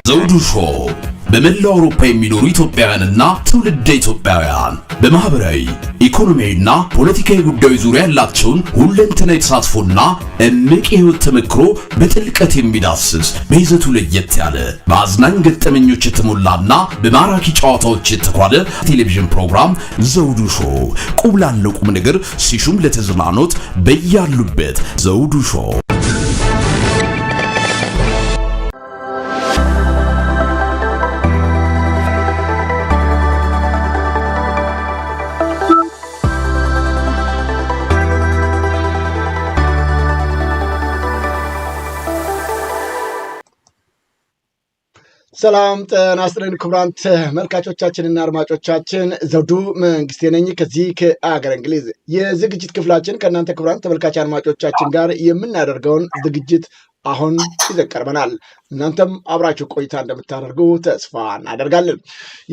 ዘውዱ ሾው በመላው አውሮፓ የሚኖሩ ኢትዮጵያውያንና ትውልደ ኢትዮጵያውያን በማህበራዊ ኢኮኖሚያዊና ፖለቲካዊ ጉዳዮች ዙሪያ ያላቸውን ሁለንተናዊ ተሳትፎና እምቅ የህይወት ተመክሮ በጥልቀት የሚዳስስ በይዘቱ ለየት ያለ በአዝናኝ ገጠመኞች የተሞላና በማራኪ ጨዋታዎች የተኳለ ቴሌቪዥን ፕሮግራም ዘውዱ ሾው ቁም ላለው ቁም ነገር ሲሹም ለተዝናኖት በያሉበት ዘውዱ ሾው። ሰላም ጤና ይስጥልን ክቡራን ተመልካቾቻችንና አድማጮቻችን ዘውዱ መንግስቴ ነኝ ከዚህ ከአገር እንግሊዝ የዝግጅት ክፍላችን ከእናንተ ክቡራን ተመልካች አድማጮቻችን ጋር የምናደርገውን ዝግጅት አሁን ይዘን ቀርበናል። እናንተም አብራችሁ ቆይታ እንደምታደርጉ ተስፋ እናደርጋለን።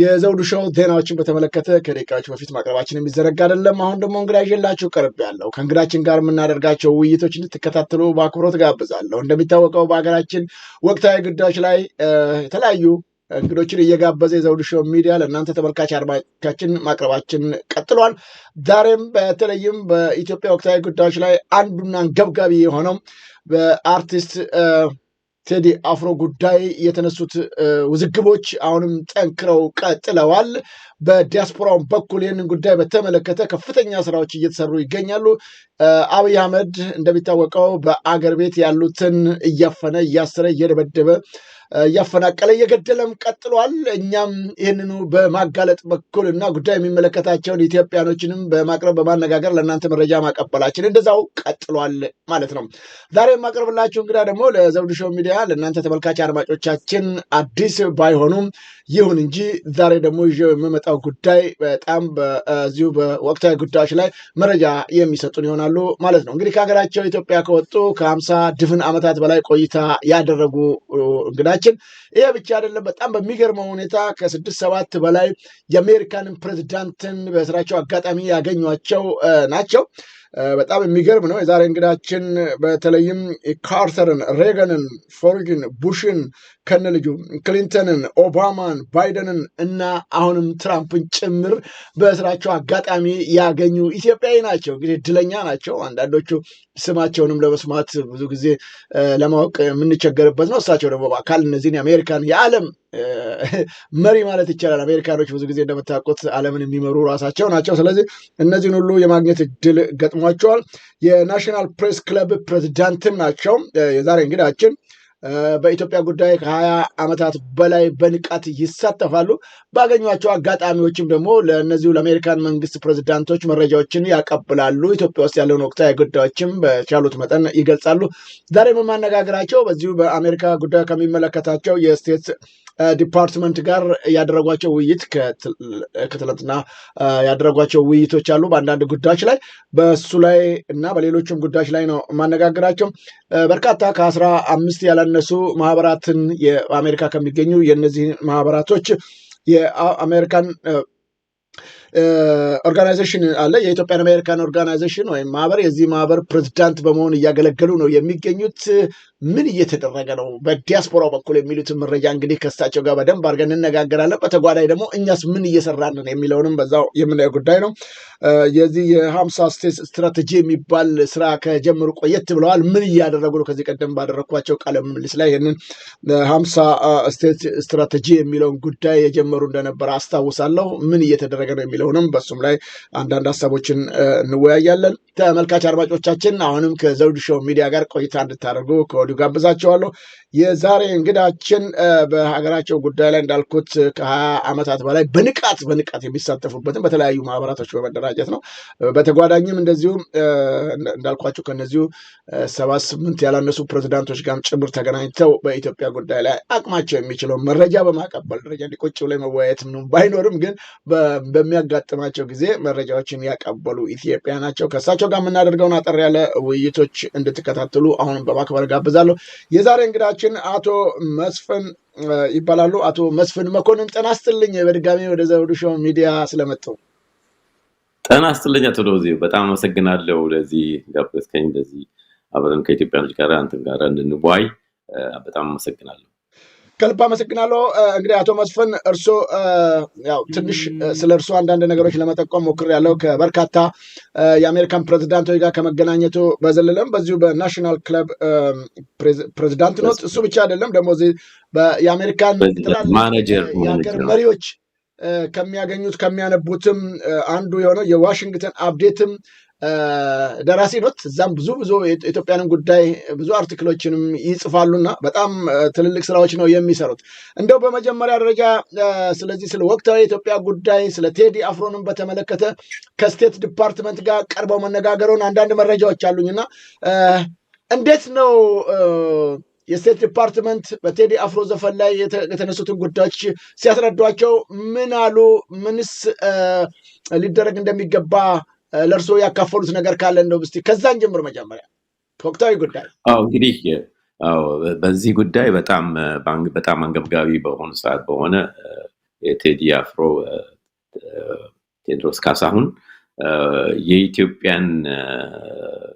የዘውዱ ሾው ዜናዎችን በተመለከተ ከደቂቃዎች በፊት ማቅረባችን የሚዘነጋ አይደለም። አሁን ደግሞ እንግዳ ይዤላችሁ ቀርቤያለሁ። ከእንግዳችን ጋር የምናደርጋቸው ውይይቶች እንድትከታተሉ በአክብሮት ጋብዛለሁ። እንደሚታወቀው በሀገራችን ወቅታዊ ጉዳዮች ላይ የተለያዩ እንግዶችን እየጋበዘ የዘውዱ ሾው ሚዲያ ለእናንተ ተመልካች አድማጮቻችን ማቅረባችን ቀጥሏል። ዛሬም በተለይም በኢትዮጵያ ወቅታዊ ጉዳዮች ላይ አንዱና አንገብጋቢ የሆነው በአርቲስት ቴዲ አፍሮ ጉዳይ የተነሱት ውዝግቦች አሁንም ጠንክረው ቀጥለዋል። በዲያስፖራው በኩል ይህንን ጉዳይ በተመለከተ ከፍተኛ ስራዎች እየተሰሩ ይገኛሉ። አብይ አህመድ እንደሚታወቀው በአገር ቤት ያሉትን እያፈነ እያሰረ እየደበደበ እያፈናቀለ እየገደለም ቀጥሏል። እኛም ይህንኑ በማጋለጥ በኩል እና ጉዳይ የሚመለከታቸውን ኢትዮጵያኖችንም በማቅረብ በማነጋገር ለእናንተ መረጃ ማቀበላችን እንደዛው ቀጥሏል ማለት ነው። ዛሬ የማቀርብላችሁ እንግዳ ደግሞ ለዘውዱ ሾው ሚዲያ ለእናንተ ተመልካች አድማጮቻችን አዲስ ባይሆኑም ይሁን እንጂ ዛሬ ደግሞ ይዤው የምመጣው ጉዳይ በጣም በዚሁ በወቅታዊ ጉዳዮች ላይ መረጃ የሚሰጡን ይሆናሉ ማለት ነው። እንግዲህ ከሀገራቸው ኢትዮጵያ ከወጡ ከ50 ድፍን ዓመታት በላይ ቆይታ ያደረጉ እንግዳችን ይሄ ብቻ አይደለም። በጣም በሚገርመው ሁኔታ ከ6-7 በላይ የአሜሪካንን ፕሬዝዳንትን በስራቸው አጋጣሚ ያገኟቸው ናቸው። በጣም የሚገርም ነው። የዛሬ እንግዳችን በተለይም ካርተርን፣ ሬገንን፣ ፎርጅን፣ ቡሽን ከነልጁ ክሊንተንን፣ ኦባማን፣ ባይደንን እና አሁንም ትራምፕን ጭምር በስራቸው አጋጣሚ ያገኙ ኢትዮጵያዊ ናቸው። እንግዲህ እድለኛ ናቸው። አንዳንዶቹ ስማቸውንም ለመስማት ብዙ ጊዜ ለማወቅ የምንቸገርበት ነው። እሳቸው ደግሞ በአካል እነዚህን የአሜሪካን የዓለም መሪ ማለት ይቻላል። አሜሪካኖች ብዙ ጊዜ እንደምታውቁት ዓለምን የሚመሩ ራሳቸው ናቸው። ስለዚህ እነዚህን ሁሉ የማግኘት እድል ገጥሟቸዋል። የናሽናል ፕሬስ ክለብ ፕሬዚዳንትም ናቸው። የዛሬ እንግዳችን በኢትዮጵያ ጉዳይ ከ20 ዓመታት በላይ በንቃት ይሳተፋሉ። ባገኟቸው አጋጣሚዎችም ደግሞ ለእነዚሁ ለአሜሪካን መንግስት ፕሬዚዳንቶች መረጃዎችን ያቀብላሉ። ኢትዮጵያ ውስጥ ያለውን ወቅታዊ ጉዳዮችም በቻሉት መጠን ይገልጻሉ። ዛሬም የማነጋገራቸው በዚሁ በአሜሪካ ጉዳይ ከሚመለከታቸው የስቴት ዲፓርትመንት ጋር ያደረጓቸው ውይይት ከትላንትና ያደረጓቸው ውይይቶች አሉ። በአንዳንድ ጉዳዮች ላይ በሱ ላይ እና በሌሎችም ጉዳዮች ላይ ነው የማነጋገራቸው። በርካታ ከ15 ያላነሱ ማህበራትን የአሜሪካ ከሚገኙ የእነዚህ ማህበራቶች የአሜሪካን ኦርጋናይዜሽን አለ። የኢትዮጵያን አሜሪካን ኦርጋናይዜሽን ወይም ማህበር የዚህ ማህበር ፕሬዝዳንት በመሆን እያገለገሉ ነው የሚገኙት። ምን እየተደረገ ነው በዲያስፖራው በኩል የሚሉትን መረጃ እንግዲህ ከእሳቸው ጋር በደንብ አድርገን እንነጋገራለን። በተጓዳኝ ደግሞ እኛስ ምን እየሰራንን የሚለውንም በዛው የምናየው ጉዳይ ነው። የዚህ የ50 ስቴት ስትራቴጂ የሚባል ስራ ከጀምሩ ቆየት ብለዋል። ምን እያደረጉ ነው? ከዚህ ቀደም ባደረግኳቸው ቃለ ምልልስ ላይ ይህንን 50 ስቴት ስትራቴጂ የሚለውን ጉዳይ የጀመሩ እንደነበረ አስታውሳለሁ። ምን እየተደረገ ነው የሚለውንም በሱም ላይ አንዳንድ ሀሳቦችን እንወያያለን። ተመልካች አድማጮቻችን አሁንም ከዘውዱ ሾው ሚዲያ ጋር ቆይታ እንድታደርጉ ከወዲሁ ጋብዛቸዋለሁ። የዛሬ እንግዳችን በሀገራቸው ጉዳይ ላይ እንዳልኩት ከ20 ዓመታት በላይ በንቃት የሚሳተፉበትን በተለያዩ ማህበራቶች በመደራጀት ነው። በተጓዳኝም እንደዚሁ እንዳልኳቸው ከነዚሁ 78 ያላነሱ ፕሬዚዳንቶች ጋር ጭምር ተገናኝተው በኢትዮጵያ ጉዳይ ላይ አቅማቸው የሚችለው መረጃ በማቀበል ደረጃ እንዲቆጭ ብሎ መወያየት ባይኖርም ግን በሚያጋጥማቸው ጊዜ መረጃዎችን ያቀበሉ ኢትዮጵያ ናቸው። ከእሳቸው ጋር የምናደርገውን አጠር ያለ ውይይቶች እንድትከታተሉ አሁንም በማክበር ጋብዛለሁ። የዛሬ እንግዳችን አቶ መስፍን ይባላሉ። አቶ መስፍን መኮንን ጤና ይስጥልኝ። በድጋሚ ወደ ዘውዱ ሾው ሚዲያ ስለመጡ ጤና ይስጥልኝ አቶ ዶዚ። በጣም አመሰግናለሁ ለዚህ ጋብዘከኝ። እንደዚህ አብረን ከኢትዮጵያኖች ጋር አንተም ጋር እንድንወያይ በጣም አመሰግናለሁ። ከልብ አመሰግናለሁ። እንግዲህ አቶ መስፍን እርሶ ያው ትንሽ ስለ እርሶ አንዳንድ ነገሮች ለመጠቆም ሞክሬያለሁ። ከበርካታ የአሜሪካን ፕሬዚዳንቶች ጋር ከመገናኘቱ በዘለለም በዚሁ በናሽናል ክለብ ፕሬዚዳንት ኖት። እሱ ብቻ አይደለም ደግሞ የአሜሪካን የሀገር መሪዎች ከሚያገኙት ከሚያነቡትም አንዱ የሆነው የዋሽንግተን አፕዴትም ደራሲ ኖት። እዛም ብዙ የኢትዮጵያንን ጉዳይ ብዙ አርቲክሎችንም ይጽፋሉና በጣም ትልልቅ ስራዎች ነው የሚሰሩት። እንደው በመጀመሪያ ደረጃ ስለዚህ ስለ ወቅታዊ የኢትዮጵያ ጉዳይ ስለ ቴዲ አፍሮንም በተመለከተ ከስቴት ዲፓርትመንት ጋር ቀርበው መነጋገሩን አንዳንድ መረጃዎች አሉኝና እንዴት ነው የስቴት ዲፓርትመንት በቴዲ አፍሮ ዘፈን ላይ የተነሱትን ጉዳዮች ሲያስረዷቸው ምን አሉ? ምንስ ሊደረግ እንደሚገባ ለእርሶ ያካፈሉት ነገር ካለ እንደው እስቲ ከዛን ጀምር መጀመሪያ ወቅታዊ ጉዳይ። እንግዲህ በዚህ ጉዳይ በጣም አንገብጋቢ በሆነ ሰዓት በሆነ የቴዲ አፍሮ ቴዎድሮስ ካሳሁን የኢትዮጵያን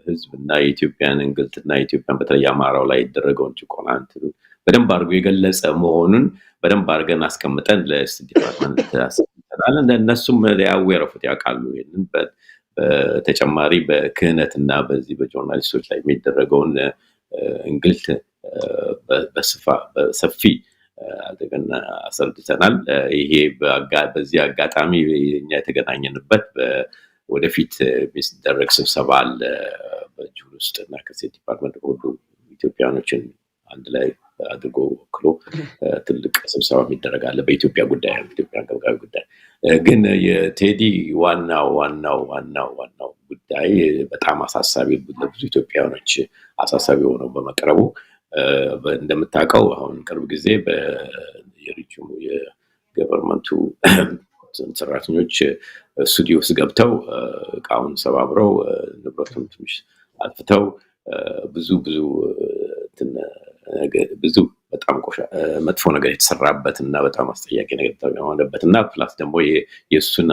ሕዝብና የኢትዮጵያን እንግልትና የኢትዮጵያን በተለይ አማራው ላይ የተደረገውን ጭቆና በደንብ አድርጎ የገለጸ መሆኑን በደንብ አድርገን አስቀምጠን ለስቴት ዲፓርትመንት አስቀምጠናል። እነሱም ያወረፉት ያውቃሉ። ይሄንን በተጨማሪ በክህነትና በዚህ በጆርናሊስቶች ላይ የሚደረገውን እንግልት በሰፊ አድርገን አስረድተናል። ይሄ በዚህ አጋጣሚ እኛ የተገናኘንበት ወደፊት የሚደረግ ስብሰባ አለ በጁን ውስጥ እና ከስቴት ዲፓርትመንት ሁሉ ኢትዮጵያኖችን አንድ ላይ አድርጎ ወክሎ ትልቅ ስብሰባ የሚደረግ አለ በኢትዮጵያ ጉዳይ ኢትዮጵያ አንገብጋቢ ጉዳይ። ግን የቴዲ ዋናው ጉዳይ በጣም አሳሳቢ ለብዙ ኢትዮጵያኖች አሳሳቢ ሆነው በመቅረቡ እንደምታውቀው አሁን ቅርብ ጊዜ የሪጅኑ የገቨርንመንቱ ሰራተኞች ስቱዲዮ ውስጥ ገብተው እቃውን ሰባብረው ንብረቱን ትንሽ አጥፍተው ብዙ በጣም መጥፎ ነገር የተሰራበት እና በጣም አስጠያቂ ነገር የተሆነበት እና ፕላስ ደግሞ የእሱን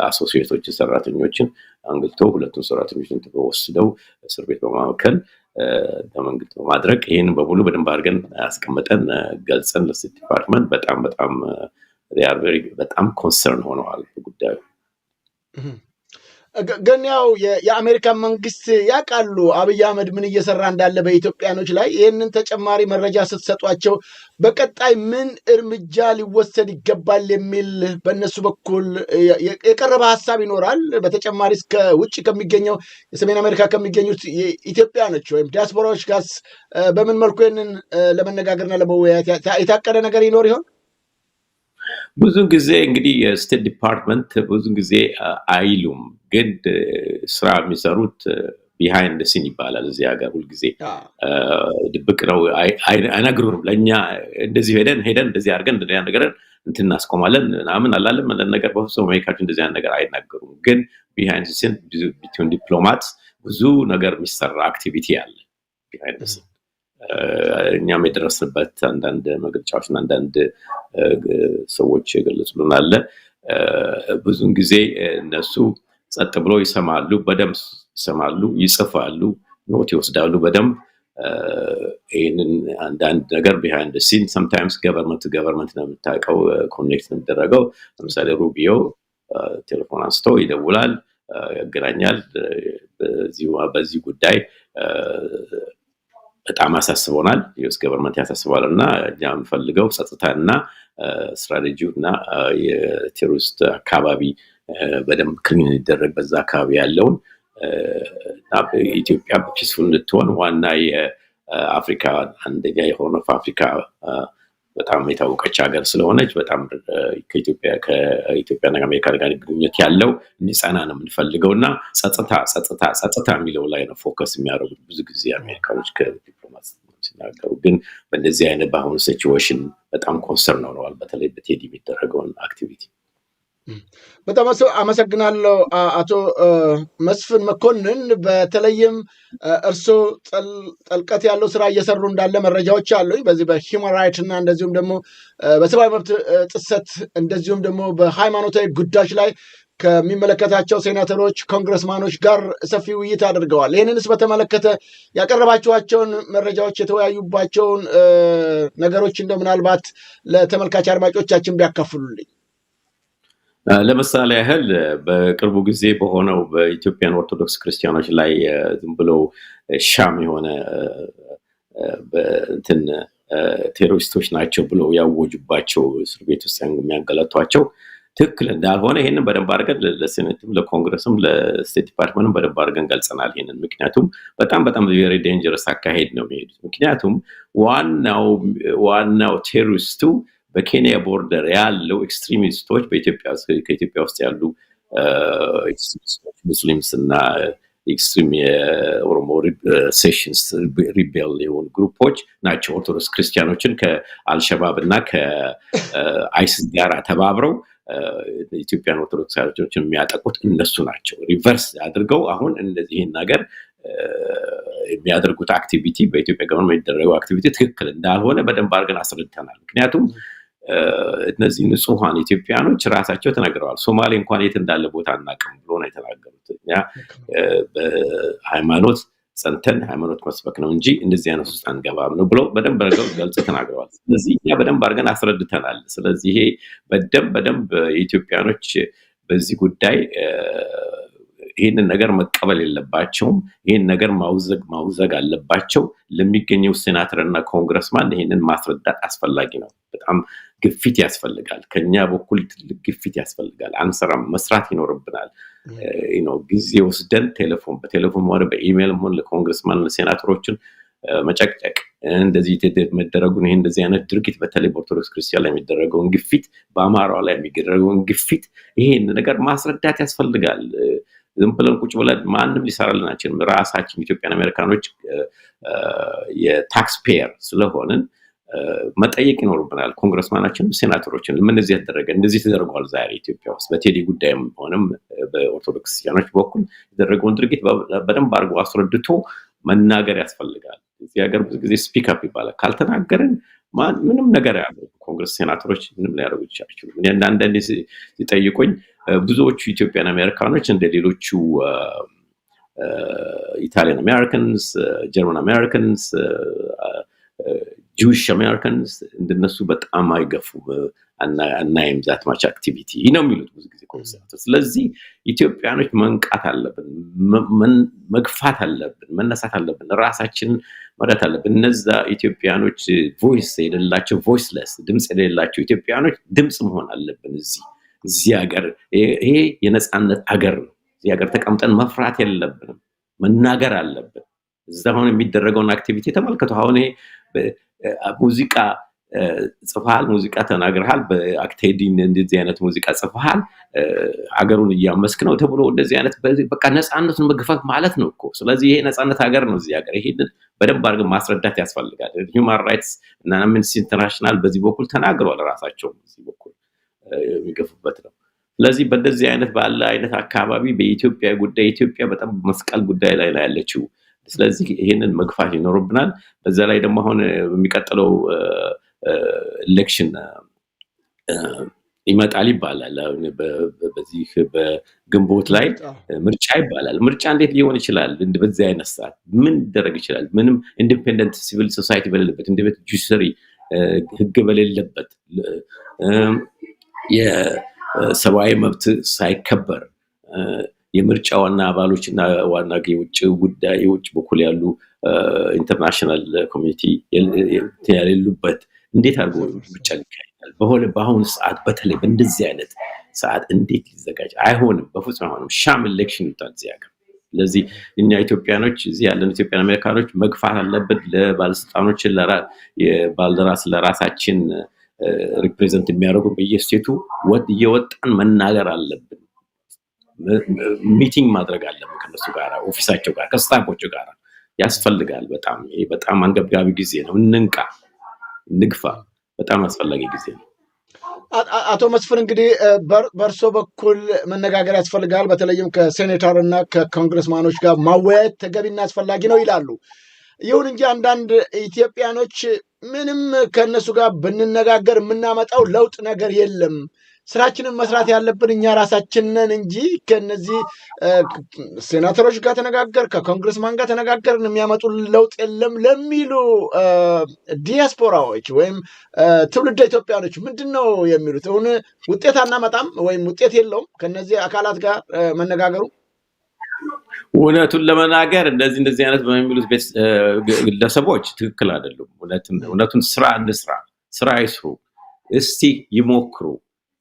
አሶሲዬቶች ሰራተኞችን አንግልቶ ሁለቱን ሰራተኞችን ወስደው እስር ቤት በማመከል በመንግስት በማድረግ ይህንን በሙሉ በደንብ አድርገን ያስቀመጠን ገልጸን ለስቴት ዲፓርትመንት በጣም ኮንሰርን ሆነዋል ጉዳዩ። ግን ያው የአሜሪካን መንግስት ያውቃሉ አብይ አህመድ ምን እየሰራ እንዳለ በኢትዮጵያኖች ላይ። ይህንን ተጨማሪ መረጃ ስትሰጧቸው በቀጣይ ምን እርምጃ ሊወሰድ ይገባል የሚል በእነሱ በኩል የቀረበ ሀሳብ ይኖራል? በተጨማሪ እስከ ውጭ ከሚገኘው የሰሜን አሜሪካ ከሚገኙት ኢትዮጵያኖች ወይም ዲያስፖራዎች ጋር በምን መልኩ ይህንን ለመነጋገርና ለመወያየት የታቀደ ነገር ይኖር ይሆን? ብዙን ጊዜ እንግዲህ የስቴት ዲፓርትመንት ብዙን ጊዜ አይሉም፣ ግን ስራ የሚሰሩት ቢሃይንድ ሲን ይባላል እዚህ ሀገር። ሁልጊዜ ድብቅ ነው፣ አይነግሩንም። ለእኛ እንደዚህ ሄደን እንደዚህ አድርገን እንደዚህ ነገር እንትን እናስቆማለን ምናምን አላለም ነገር በፍጹም አሜሪካዎች እንደዚህ ነገር አይናገሩም። ግን ቢሃይንድ ሲን ቢትዊን ዲፕሎማት ብዙ ነገር የሚሰራ አክቲቪቲ አለ ቢሃይንድ ሲን። እኛም የደረስንበት አንዳንድ መግለጫዎችና አንዳንድ ሰዎች የገለጹልን አለ። ብዙን ጊዜ እነሱ ጸጥ ብሎ ይሰማሉ፣ በደንብ ይሰማሉ፣ ይጽፋሉ፣ ኖት ይወስዳሉ በደንብ። ይህንን አንዳንድ ነገር ቢሃይንድ ሲን ሰምታይምስ ገቨርንመንት ነው የምታውቀው ኮኔክት ነው የሚደረገው። ለምሳሌ ሩቢዮ ቴሌፎን አንስቶ ይደውላል፣ ያገናኛል። በዚህ ጉዳይ በጣም አሳስቦናል፣ ዩኤስ ገቨርንመንት ያሳስባል እና እኛ የምንፈልገው ጸጥታና ስትራቴጂው እና የቴሮሪስት አካባቢ በደንብ ክሊን እንዲደረግ በዛ አካባቢ ያለውን ኢትዮጵያ ፒስፉል እንድትሆን ዋና የአፍሪካ አንደኛ የሆነ አፍሪካ በጣም የታወቀች ሀገር ስለሆነች በጣም ከኢትዮጵያና ከአሜሪካ ጋር ግንኙነት ያለው እንዲጸና ነው የምንፈልገው እና ጸጥታ የሚለው ላይ ነው ፎከስ የሚያደርጉት ብዙ ጊዜ አሜሪካኖች ከዲፕሎማት ሲናገሩ። ግን በእንደዚህ አይነት በአሁኑ ሲቹዌሽን በጣም ኮንሰርን ሆነዋል፣ በተለይ በቴዲ የሚደረገውን አክቲቪቲ። በጣም አመሰግናለሁ አቶ መስፍን መኮንን። በተለይም እርስዎ ጥልቀት ያለው ስራ እየሰሩ እንዳለ መረጃዎች አሉኝ። በዚህ በሂውማን ራይት እና እንደዚሁም ደግሞ በሰብአዊ መብት ጥሰት እንደዚሁም ደግሞ በሃይማኖታዊ ጉዳዮች ላይ ከሚመለከታቸው ሴናተሮች፣ ኮንግረስማኖች ጋር ሰፊ ውይይት አድርገዋል። ይህንንስ በተመለከተ ያቀረባቸዋቸውን መረጃዎች፣ የተወያዩባቸውን ነገሮች እንደ ምናልባት ለተመልካች አድማጮቻችን ቢያካፍሉልኝ። ለምሳሌ ያህል በቅርቡ ጊዜ በሆነው በኢትዮጵያን ኦርቶዶክስ ክርስቲያኖች ላይ ዝም ብለው ሻም የሆነ እንትን ቴሮሪስቶች ናቸው ብለው ያወጁባቸው እስር ቤት ውስጥ የሚያንገላቷቸው ትክክል እንዳልሆነ ይሄንን በደንብ አድርገን ለሴኔትም ለኮንግረስም ለስቴት ዲፓርትመንትም በደንብ አድርገን ገልጸናል። ይሄንን ምክንያቱም በጣም ቬሪ ዴንጀረስ አካሄድ ነው የሚሄዱት። ምክንያቱም ዋናው ቴሮሪስቱ በኬንያ ቦርደር ያለው ኤክስትሪሚስቶች ከኢትዮጵያ ውስጥ ያሉ ሙስሊምስ እና ኤክስትሪም የኦሮሞ ሴሽንስ ሪቤል የሆኑ ግሩፖች ናቸው ኦርቶዶክስ ክርስቲያኖችን ከአልሸባብ እና ከአይሲስ ጋር ተባብረው ኢትዮጵያን ኦርቶዶክሳውያኖችን የሚያጠቁት እነሱ ናቸው። ሪቨርስ አድርገው አሁን ይህን ነገር የሚያደርጉት አክቲቪቲ በኢትዮጵያ ገቨርንመንት የሚደረገው አክቲቪቲ ትክክል እንዳልሆነ በደንብ አድርገን አስረድተናል። ምክንያቱም እነዚህ ንጹሐን ኢትዮጵያኖች ራሳቸው ተናግረዋል። ሶማሌ እንኳን የት እንዳለ ቦታ አናውቅም ብሎ ነው የተናገሩት። እኛ በሃይማኖት ጸንተን ሃይማኖት መስበክ ነው እንጂ እንደዚህ አይነት ውስጥ አንገባም ነው ብሎ በደንብ አድርገው ገልጽ ተናግረዋል። ስለዚህ እኛ በደንብ አድርገን አስረድተናል። ስለዚህ ይሄ በደንብ የኢትዮጵያኖች በዚህ ጉዳይ ይህንን ነገር መቀበል የለባቸውም። ይህን ነገር ማውዘግ አለባቸው። ለሚገኘው ሴናተርና ኮንግረስማን ይህንን ማስረዳት አስፈላጊ ነው። በጣም ግፊት ያስፈልጋል። ከኛ በኩል ትልቅ ግፊት ያስፈልጋል። አንሰራም፣ መስራት ይኖርብናል። ጊዜ ወስደን በቴሌፎን ሆነ በኢሜይል ሆነ ለኮንግረስማን ሴናተሮችን መጨቅጨቅ እንደዚህ መደረጉን ይሄ እንደዚህ አይነት ድርጊት በተለይ በኦርቶዶክስ ክርስቲያን ላይ የሚደረገውን ግፊት፣ በአማራው ላይ የሚደረገውን ግፊት ይሄን ነገር ማስረዳት ያስፈልጋል። ዝም ብለን ቁጭ ብለን ማንም ሊሰራልን አይችልም። ራሳችን ኢትዮጵያን አሜሪካኖች የታክስ ፔየር ስለሆንን መጠየቅ ይኖርብናል። ኮንግረስማናችን፣ ሴናተሮችን ምን እንደዚህ ያደረገ እንደዚህ ተደርጓል ዛሬ ኢትዮጵያ ውስጥ በቴዲ ጉዳይም ሆነም በኦርቶዶክስ ክርስቲያኖች በኩል የተደረገውን ድርጊት በደንብ አድርጎ አስረድቶ መናገር ያስፈልጋል። እዚህ ሀገር ብዙ ጊዜ ስፒክ አፕ ይባላል። ካልተናገርን ምንም ነገር ያደርጉ ኮንግረስ ሴናተሮች ምንም ሊያደርጉ አይችሉም። እኔ አንዳንዴ ሲጠይቁኝ ብዙዎቹ ኢትዮጵያን አሜሪካኖች እንደ ሌሎቹ ኢታሊያን አሜሪካንስ፣ ጀርመን አሜሪካንስ፣ ጁዊሽ አሜሪካንስ እንደነሱ በጣም አይገፉም አናይም ዛት ማች አክቲቪቲ ነው የሚሉት ብዙ ጊዜ ኮንሰርት። ስለዚህ ኢትዮጵያኖች መንቃት አለብን፣ መግፋት አለብን፣ መነሳት አለብን፣ ራሳችንን መረዳት አለብን። እነዛ ኢትዮጵያኖች ቮይስ የሌላቸው ቮይስለስ ድምፅ የሌላቸው ኢትዮጵያኖች ድምፅ መሆን አለብን። እዚህ ሀገር ይሄ የነፃነት ሀገር ነው። እዚህ ሀገር ተቀምጠን መፍራት የለብንም፣ መናገር አለብን። እዛ አሁን የሚደረገውን አክቲቪቲ ተመልከቱ። አሁን ሙዚቃ ጽፈሃል፣ ሙዚቃ ተናግረሃል፣ በአክቴዲን እንደዚህ አይነት ሙዚቃ ጽፈሃል፣ ሀገሩን እያመስክ ነው ተብሎ እንደዚህ አይነት በቃ ነፃነቱን መግፈፍ ማለት ነው እኮ። ስለዚህ ይሄ ነፃነት ሀገር ነው እዚህ ሀገር። ይሄንን በደንብ አድርገን ማስረዳት ያስፈልጋል። ሂውማን ራይትስ እና አምነስቲ ኢንተርናሽናል በዚህ በኩል ተናግረዋል። ራሳቸው በዚህ በኩል የሚገፉበት ነው። ስለዚህ በእንደዚህ አይነት ባለ አይነት አካባቢ በኢትዮጵያ ጉዳይ ኢትዮጵያ በጣም መስቀል ጉዳይ ላይ ያለችው። ስለዚህ ይሄንን መግፋት ይኖርብናል። በዛ ላይ ደግሞ አሁን የሚቀጥለው ኤሌክሽን ይመጣል ይባላል። በዚህ በግንቦት ላይ ምርጫ ይባላል። ምርጫ እንዴት ሊሆን ይችላል? በዚህ አይነት ሰዓት ምን ሊደረግ ይችላል? ምንም ኢንዲፔንደንት ሲቪል ሶሳይቲ በሌለበት፣ ኢንዲፔንደንት ጁዲሻሪ ህግ በሌለበት፣ የሰብአዊ መብት ሳይከበር የምርጫ ዋና አባሎች እና ዋና የውጭ በኩል ያሉ ኢንተርናሽናል ኮሚኒቲ የሌሉበት እንዴት አድርጎ ምርጫ ሊካሄዳል? በአሁኑ ሰዓት በተለይ በእንደዚህ አይነት ሰዓት እንዴት ሊዘጋጅ? አይሆንም፣ በፍጹም አይሆንም። ሻም ኤሌክሽን ይወጣል እዚህ ሀገር። ስለዚህ እኛ ኢትዮጵያኖች እዚህ ያለን ኢትዮጵያን አሜሪካኖች መግፋት አለብን። ለባለስልጣኖች ባልደራስ ለራሳችን ሪፕሬዘንት የሚያደርጉ በየስቴቱ እየወጣን መናገር አለብን። ሚቲንግ ማድረግ አለብን ከነሱ ጋር፣ ኦፊሳቸው ጋር፣ ከስታፎቹ ጋር ያስፈልጋል። በጣም አንገብጋቢ ጊዜ ነው። እንንቃ፣ ንግፋ። በጣም አስፈላጊ ጊዜ ነው። አቶ መስፍን እንግዲህ በእርሶ በኩል መነጋገር ያስፈልጋል። በተለይም ከሴኔተር እና ከኮንግረስማኖች ጋር ማወያየት ተገቢና አስፈላጊ ነው ይላሉ። ይሁን እንጂ አንዳንድ ኢትዮጵያኖች ምንም ከእነሱ ጋር ብንነጋገር የምናመጣው ለውጥ ነገር የለም፣ ስራችንን መስራት ያለብን እኛ ራሳችን ነን እንጂ ከነዚህ ሴናተሮች ጋር ተነጋገር ከኮንግረስማን ጋር ተነጋገርን የሚያመጡ ለውጥ የለም ለሚሉ ዲያስፖራዎች ወይም ትውልደ ኢትዮጵያኖች ምንድነው የሚሉት? አሁን ውጤት አናመጣም ወይም ውጤት የለውም ከነዚህ አካላት ጋር መነጋገሩ? እውነቱን ለመናገር እንደዚህ አይነት በሚሉት ግለሰቦች ትክክል አይደሉም። እውነቱን ስራ ይስሩ፣ እስቲ ይሞክሩ፣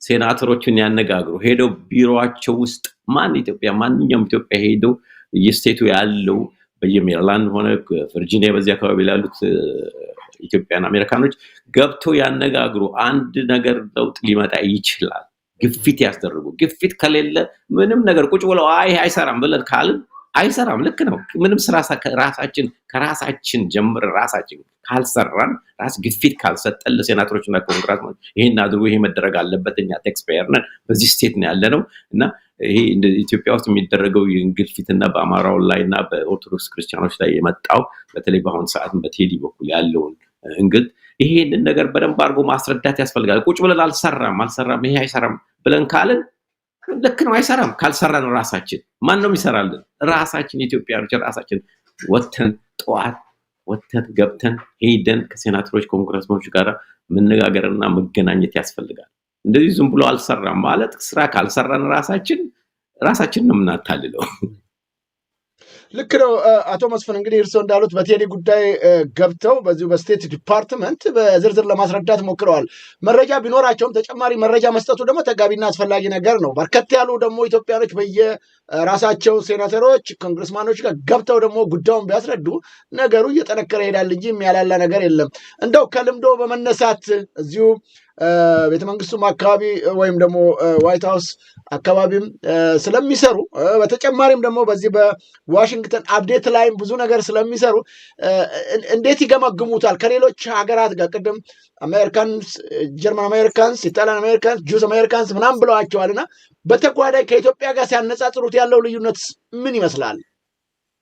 ሴናተሮችን ያነጋግሩ። ሄደው ቢሮአቸው ውስጥ ማንኛውም ኢትዮጵያ ሄደው የስቴቱ ያለው በየሜሪላንድ ሆነ ቨርጂኒያ በዚህ አካባቢ ያሉት ኢትዮጵያን አሜሪካኖች ገብተው ያነጋግሩ። አንድ ነገር ለውጥ ሊመጣ ይችላል። ግፊት ያስደርጉ። ግፊት ከሌለ ምንም ነገር ቁጭ ብለው አይሰራም ብለን ካልን አይሰራም። ልክ ነው። ምንም ስራ ከራሳችን ጀምር ራሳችን ካልሰራን ራስ ግፊት ካልሰጠን ለሴናተሮችና ኮንግረስማን ይሄን አድርጎ ይሄ መደረግ አለበት እኛ ቴክስፔየር ነን በዚህ ስቴት ነው ያለነው እና ይሄ ኢትዮጵያ ውስጥ የሚደረገው ግፊትና በአማራው ላይና በኦርቶዶክስ ክርስቲያኖች ላይ የመጣው በተለይ በአሁን ሰዓት በቴዲ በኩል ያለውን እንግል ይሄንን ነገር በደንብ አድርጎ ማስረዳት ያስፈልጋል። ቁጭ ብለን አልሰራም ይሄ አይሰራም ብለን ካልን ልክ ነው አይሰራም። ካልሰራን ራሳችን ማን ነው የሚሰራልን? ራሳችን ኢትዮጵያኖች ራሳችን ወተን ገብተን ሄደን ከሴናተሮች ኮንግረስማኖች ጋር መነጋገርና መገናኘት ያስፈልጋል። እንደዚህ ዝም ብሎ አልሰራም ማለት ስራ ካልሰራን ራሳችን ነው የምናታልለው። ልክ ነው አቶ መስፍን። እንግዲህ እርስዎ እንዳሉት በቴዲ ጉዳይ ገብተው በዚሁ በስቴት ዲፓርትመንት በዝርዝር ለማስረዳት ሞክረዋል። መረጃ ቢኖራቸውም ተጨማሪ መረጃ መስጠቱ ደግሞ ተገቢና አስፈላጊ ነገር ነው። በርከት ያሉ ደግሞ ኢትዮጵያኖች በየራሳቸው ሴናተሮች ኮንግረስማኖች ጋር ገብተው ደግሞ ጉዳዩን ቢያስረዱ ነገሩ እየጠነከረ ይሄዳል እንጂ የሚያላላ ነገር የለም። እንደው ከልምዶ በመነሳት እዚሁ ቤተመንግስቱም አካባቢ ወይም ደግሞ ዋይት ሃውስ አካባቢም ስለሚሰሩ በተጨማሪም ደግሞ በዚህ በዋሽንግተን አፕዴት ላይም ብዙ ነገር ስለሚሰሩ እንዴት ይገመግሙታል? ከሌሎች ሀገራት ጋር ቅድም አሜሪካንስ፣ ጀርመን አሜሪካንስ፣ ኢጣሊያን አሜሪካንስ፣ ጁስ አሜሪካንስ ምናምን ብለዋቸዋልና በተጓዳኝ ከኢትዮጵያ ጋር ሲያነጻጽሩት ያለው ልዩነት ምን ይመስላል?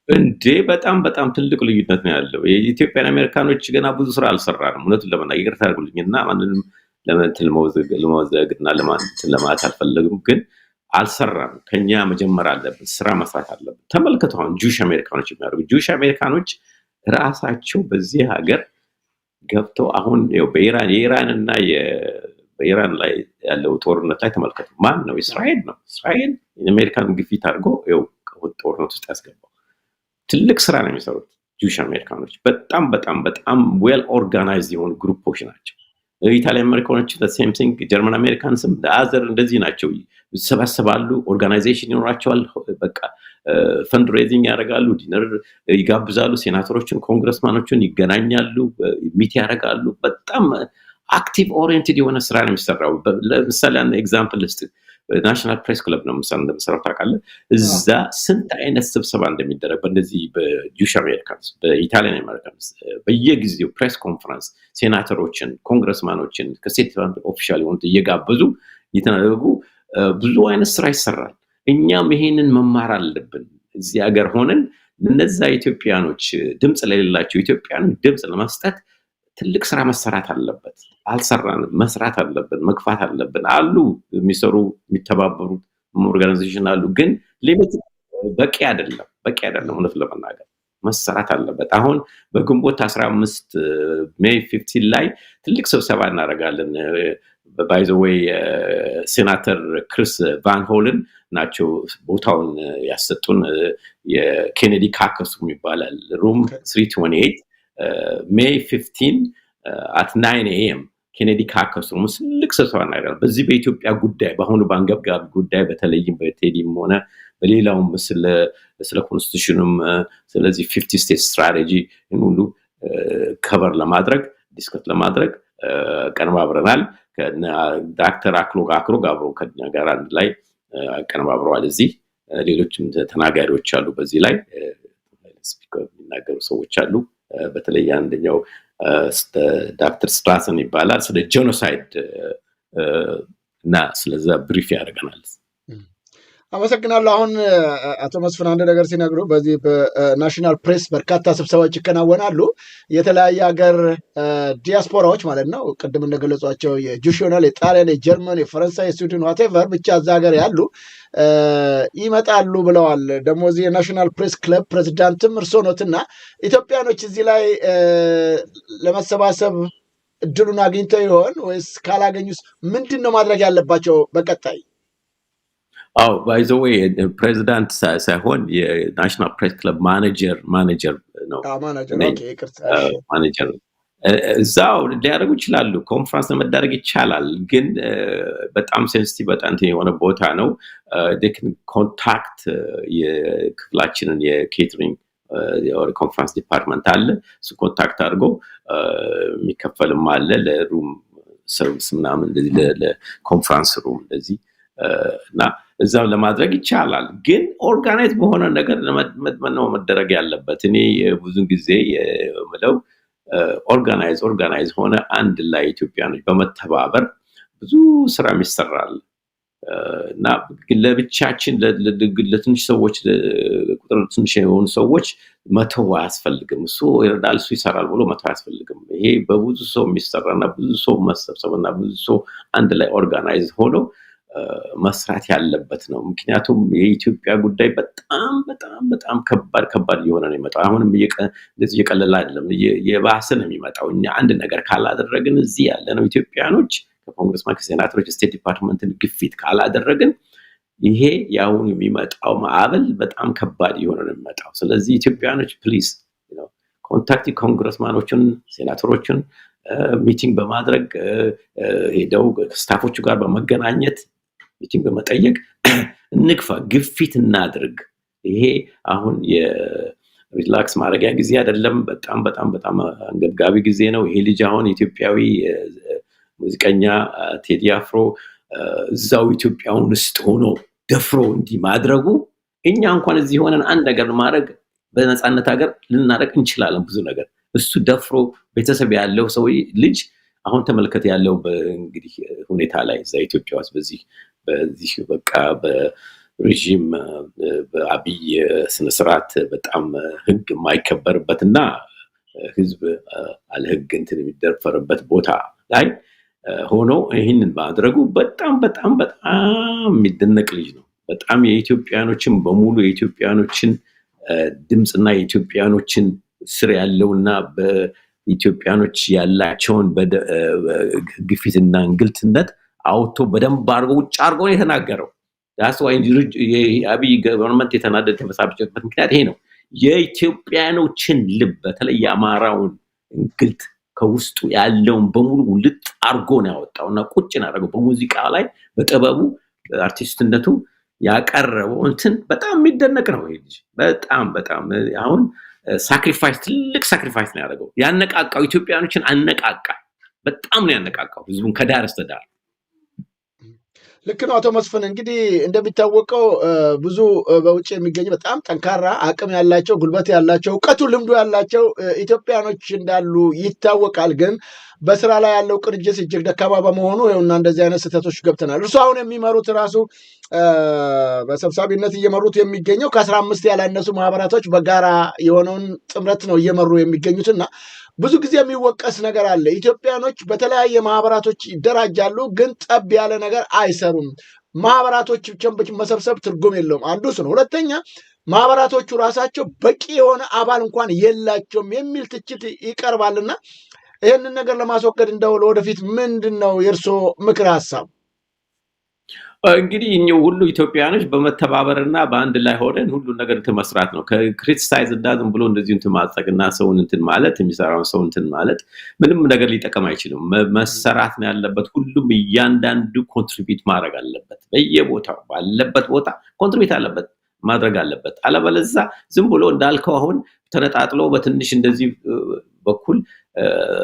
እንዴ በጣም ትልቅ ልዩነት ነው ያለው። የኢትዮጵያን አሜሪካኖች ገና ብዙ ስራ አልሰራንም። እውነቱን ለመናገር ይቅርታ አድርጉልኝና ማንንም ለመወዘግና ለማለት አልፈለግም፣ ግን አልሰራም። ከኛ መጀመር አለብን፣ ስራ መስራት አለብን። ተመልከቱ አሁን ጁሽ አሜሪካኖች የሚያደርጉ ጁሽ አሜሪካኖች ራሳቸው በዚህ ሀገር ገብተው አሁን የኢራንና በኢራን ላይ ያለው ጦርነት ላይ ተመልከቱ። ማን ነው? እስራኤል ነው። እስራኤል የአሜሪካን ግፊት አድርጎ ጦርነት ውስጥ ያስገባው። ትልቅ ስራ ነው የሚሰሩት ጁሽ አሜሪካኖች። በጣም ዌል ኦርጋናይዝድ የሆኑ ግሩፖች ናቸው። ኢታሊያን አሜሪካኖች ሴም ቲንግ፣ ጀርመን አሜሪካንስም አዘር እንደዚህ ናቸው። ይሰባሰባሉ፣ ኦርጋናይዜሽን ይኖራቸዋል። በቃ ፈንድ ሬዚንግ ያደርጋሉ፣ ዲነር ይጋብዛሉ፣ ሴናተሮችን ኮንግረስማኖችን ይገናኛሉ፣ ሚት ያደርጋሉ። በጣም አክቲቭ ኦሪየንትድ የሆነ ስራ ነው የሚሰራው። ለምሳሌ አንድ ኤግዛምፕል ልስጥ። ናሽናል ፕሬስ ክለብ ነው እንደምሰራው ታውቃለህ። እዛ ስንት አይነት ስብሰባ እንደሚደረግ በእንደዚህ በጁሽ አሜሪካንስ በኢታሊያን አሜሪካንስ በየጊዜው ፕሬስ ኮንፈረንስ ሴናተሮችን ኮንግረስማኖችን ከስቴት ኦፊሻል የሆኑት እየጋበዙ እየተናገሩ ብዙ አይነት ስራ ይሰራል። እኛም ይሄንን መማር አለብን። እዚህ ሀገር ሆነን እነዛ ኢትዮጵያኖች ድምፅ ለሌላቸው ኢትዮጵያኖች ድምፅ ለመስጠት ትልቅ ስራ መሰራት አለበት። አልሰራንም፣ መስራት አለብን፣ መግፋት አለብን። አሉ የሚሰሩ የሚተባበሩት ኦርጋናይዜሽን አሉ፣ ግን ሌሎች በቂ አይደለም። እውነት ለመናገር መሰራት አለበት። አሁን በግንቦት 15 ሜይ 15 ላይ ትልቅ ስብሰባ እናደርጋለን። ባይ ዘ ዌይ ሴናተር ክሪስ ቫን ሆልን ናቸው ቦታውን ያሰጡን። የኬኔዲ ካከሱ ይባላል። ሩም 328 ሜይ 15 at 9 AM ኬኔዲ ካከሱ ትልቅ ስብሰባ እናደርጋለን። በዚህ በኢትዮጵያ ጉዳይ በአሁኑ በአንገብጋቢ ጉዳይ በተለይም በቴዲም ሆነ በሌላውም ስለ ኮንስቲቱሽኑም ስለዚህ 50 ስቴት ስትራቴጂ ሁሉ ከቨር ለማድረግ ዲስከስ ለማድረግ ቀነባብረናል። ዶክተር አክሎግ አብሮ ከኛ ጋር አንድ ላይ ቀነባብረዋል። እዚህ ሌሎችም ተናጋሪዎች አሉ። በዚህ ላይ ስፒከር የሚናገሩ ሰዎች አሉ። በተለይ አንደኛው ዶክተር ስትራሰን ይባላል። ስለ ጄኖሳይድ እና ስለዛ ብሪፍ ያደርገናል። አመሰግናለሁ። አሁን አቶ መስፍን አንድ ነገር ሲነግሩ በዚህ በናሽናል ፕሬስ በርካታ ስብሰባዎች ይከናወናሉ። የተለያየ ሀገር ዲያስፖራዎች ማለት ነው ቅድም እንደገለጿቸው የጁሽ ይሆናል፣ የጣሊያን፣ የጀርመን፣ የፈረንሳይ፣ የስዊድን ዋቴቨር ብቻ እዛ ሀገር ያሉ ይመጣሉ ብለዋል። ደግሞ እዚህ የናሽናል ፕሬስ ክለብ ፕሬዚዳንትም እርስዎ ኖትና ኢትዮጵያኖች እዚህ ላይ ለመሰባሰብ እድሉን አግኝተው ይሆን ወይስ ካላገኙስ ምንድን ነው ማድረግ ያለባቸው በቀጣይ? አዎ ባይ ዘ ዌይ ፕሬዚዳንት ሳይሆን የናሽናል ፕሬስ ክለብ ማኔጀር ነው። ማኔጀር እዛው ሊያደርጉ ይችላሉ። ኮንፈረንስ ለመዳረግ ይቻላል፣ ግን በጣም ሴንሲቲቭ በጣም የሆነ ቦታ ነው። ኮንታክት የክፍላችንን የኬተሪንግ ኮንፈረንስ ዲፓርትመንት አለ። እሱ ኮንታክት አድርጎ የሚከፈልም አለ ለሩም ሰርቪስ ምናምን እንደዚህ ለኮንፈረንስ ሩም እንደዚህ እና እዛው ለማድረግ ይቻላል፣ ግን ኦርጋናይዝ በሆነ ነገር ነው መደረግ ያለበት። እኔ ብዙ ጊዜ የምለው ኦርጋናይዝ ሆነ አንድ ላይ ኢትዮጵያኖች በመተባበር ብዙ ስራ ይሰራል እና ለብቻችን ለትንሽ ሰዎች ቁጥር ትንሽ የሆኑ ሰዎች መተው አያስፈልግም። እሱ ይረዳል እሱ ይሰራል ብሎ መተው አያስፈልግም። ይሄ በብዙ ሰው የሚሰራና ብዙ ሰው መሰብሰብና ብዙ ሰው አንድ ላይ ኦርጋናይዝ ሆኖ መስራት ያለበት ነው። ምክንያቱም የኢትዮጵያ ጉዳይ በጣም በጣም በጣም ከባድ እየሆነ ነው የሚመጣው። አሁንም እንደዚህ እየቀለለ አይደለም፣ የባሰ ነው የሚመጣው። እኛ አንድ ነገር ካላደረግን እዚህ ያለነው ኢትዮጵያኖች ከኮንግረስማን ከሴናተሮች ስቴት ዲፓርትመንትን ግፊት ካላደረግን ይሄ ያሁን የሚመጣው ማዕበል በጣም ከባድ እየሆነ ነው የሚመጣው። ስለዚህ ኢትዮጵያኖች ፕሊዝ ኮንታክት ኮንግረስማኖችን ሴናተሮችን ሚቲንግ በማድረግ ሄደው ስታፎቹ ጋር በመገናኘት ሚቲንግ በመጠየቅ እንግፋ፣ ግፊት እናድርግ። ይሄ አሁን የሪላክስ ማድረጊያ ጊዜ አይደለም። በጣም በጣም በጣም አንገብጋቢ ጊዜ ነው። ይሄ ልጅ አሁን ኢትዮጵያዊ ሙዚቀኛ ቴዲ አፍሮ እዛው ኢትዮጵያውን ውስጥ ሆኖ ደፍሮ እንዲህ ማድረጉ እኛ እንኳን እዚህ ሆነን አንድ ነገር ማድረግ በነፃነት ሀገር ልናደርግ እንችላለን ብዙ ነገር። እሱ ደፍሮ ቤተሰብ ያለው ሰው ልጅ አሁን ተመልከት ያለው እንግዲህ ሁኔታ ላይ እዛ ኢትዮጵያ ውስጥ በዚህ በቃ በሬጂም በአብይ ስነስርዓት በጣም ህግ የማይከበርበትና ህዝብ አለ ህግ እንትን የሚደፈርበት ቦታ ላይ ሆኖ ይህንን ማድረጉ በጣም በጣም በጣም የሚደነቅ ልጅ ነው። በጣም የኢትዮጵያኖችን በሙሉ የኢትዮጵያኖችን ድምፅና የኢትዮጵያኖችን ስር ያለውና በኢትዮጵያኖች ያላቸውን ግፊትና እንግልትነት አውቶ በደንብ አድርጎ ውጭ አድርጎ ነው የተናገረው። ዳስ ዋይ የአብይ ገቨርንመንት የተናደደ ተመሳብጨበት ምክንያት ይሄ ነው። የኢትዮጵያኖችን ልብ በተለይ የአማራውን እንግልት ከውስጡ ያለውን በሙሉ ልጥ አድርጎ ነው ያወጣውና ቁጭ አደረገው። በሙዚቃ ላይ በጥበቡ አርቲስትነቱ ያቀረበው እንትን በጣም የሚደነቅ ነው። ይሄ ልጅ በጣም በጣም አሁን ሳክሪፋይስ ትልቅ ሳክሪፋይስ ነው ያደረገው። ያነቃቃው ኢትዮጵያኖችን አነቃቃ። በጣም ነው ያነቃቃው ህዝቡን ከዳር እስከ ዳር። ልክ ነው አቶ መስፍን። እንግዲህ እንደሚታወቀው ብዙ በውጭ የሚገኙ በጣም ጠንካራ አቅም ያላቸው ጉልበት ያላቸው እውቀቱ ልምዱ ያላቸው ኢትዮጵያኖች እንዳሉ ይታወቃል። ግን በስራ ላይ ያለው ቅንጅት እጅግ ደካማ በመሆኑ ይኸውና እንደዚህ አይነት ስህተቶች ገብተናል። እርሱ አሁን የሚመሩት ራሱ በሰብሳቢነት እየመሩት የሚገኘው ከ15 ያላነሱ ማህበራቶች በጋራ የሆነውን ጥምረት ነው እየመሩ የሚገኙትና ብዙ ጊዜ የሚወቀስ ነገር አለ። ኢትዮጵያኖች በተለያየ ማህበራቶች ይደራጃሉ፣ ግን ጠብ ያለ ነገር አይሰሩም። ማህበራቶች ብቻ መሰብሰብ ትርጉም የለውም። አንዱ እሱ ነው። ሁለተኛ ማህበራቶቹ ራሳቸው በቂ የሆነ አባል እንኳን የላቸውም የሚል ትችት ይቀርባልና ይህንን ነገር ለማስወገድ እንደው ለወደፊት ምንድን ነው የእርስዎ ምክር ሀሳብ? እንግዲህ እኛው ሁሉ ኢትዮጵያኖች በመተባበርና በአንድ ላይ ሆነን ሁሉ ነገር እንትን መስራት ነው። ከክሪቲሳይዝ እንዳዝም ብሎ እንደዚህ እንትን ማጸቅና ሰውን እንትን ማለት የሚሰራውን ሰው እንትን ማለት ምንም ነገር ሊጠቀም አይችልም። መሰራት ነው ያለበት። ሁሉም እያንዳንዱ ኮንትሪቢዩት ማድረግ አለበት። በየቦታው ባለበት ቦታ ኮንትሪቢዩት አለበት ማድረግ አለበት። አለበለዚያ ዝም ብሎ እንዳልከው አሁን ተነጣጥሎ በትንሽ እንደዚህ በኩል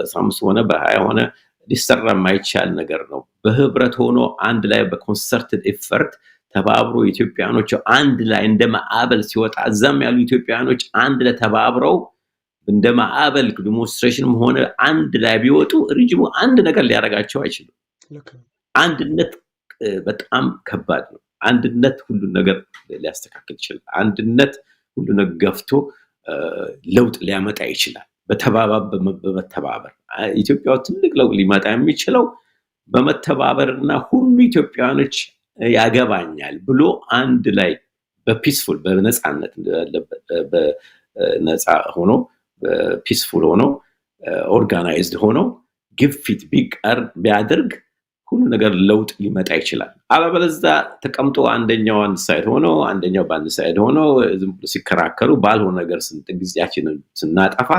15 ሆነ በ20 ሆነ ሊሰራ የማይቻል ነገር ነው። በህብረት ሆኖ አንድ ላይ በኮንሰርትድ ኤፈርት ተባብሮ ኢትዮጵያኖች አንድ ላይ እንደ ማዕበል ሲወጣ እዛም ያሉ ኢትዮጵያኖች አንድ ላይ ተባብረው እንደ ማዕበል ዲሞንስትሬሽንም ሆነ አንድ ላይ ቢወጡ ሪጅሙ አንድ ነገር ሊያደርጋቸው አይችልም። አንድነት በጣም ከባድ ነው። አንድነት ሁሉ ነገር ሊያስተካክል ይችላል። አንድነት ሁሉ ነገር ገፍቶ ለውጥ ሊያመጣ ይችላል። በመተባበር ኢትዮጵያ ትልቅ ለውጥ ሊመጣ የሚችለው በመተባበርና ሁሉ ኢትዮጵያኖች ያገባኛል ብሎ አንድ ላይ በፒስፉል በነፃነት በነፃ ሆኖ ፒስፉል ሆኖ ኦርጋናይዝድ ሆኖ ግፊት ቢያደርግ ሁሉ ነገር ለውጥ ሊመጣ ይችላል። አለበለዚያ ተቀምጦ አንደኛው አንድ ሳይድ ሆኖ አንደኛው በአንድ ሳይድ ሆኖ ዝም ብሎ ሲከራከሩ ባልሆነ ነገር ጊዜያችንን ስናጠፋ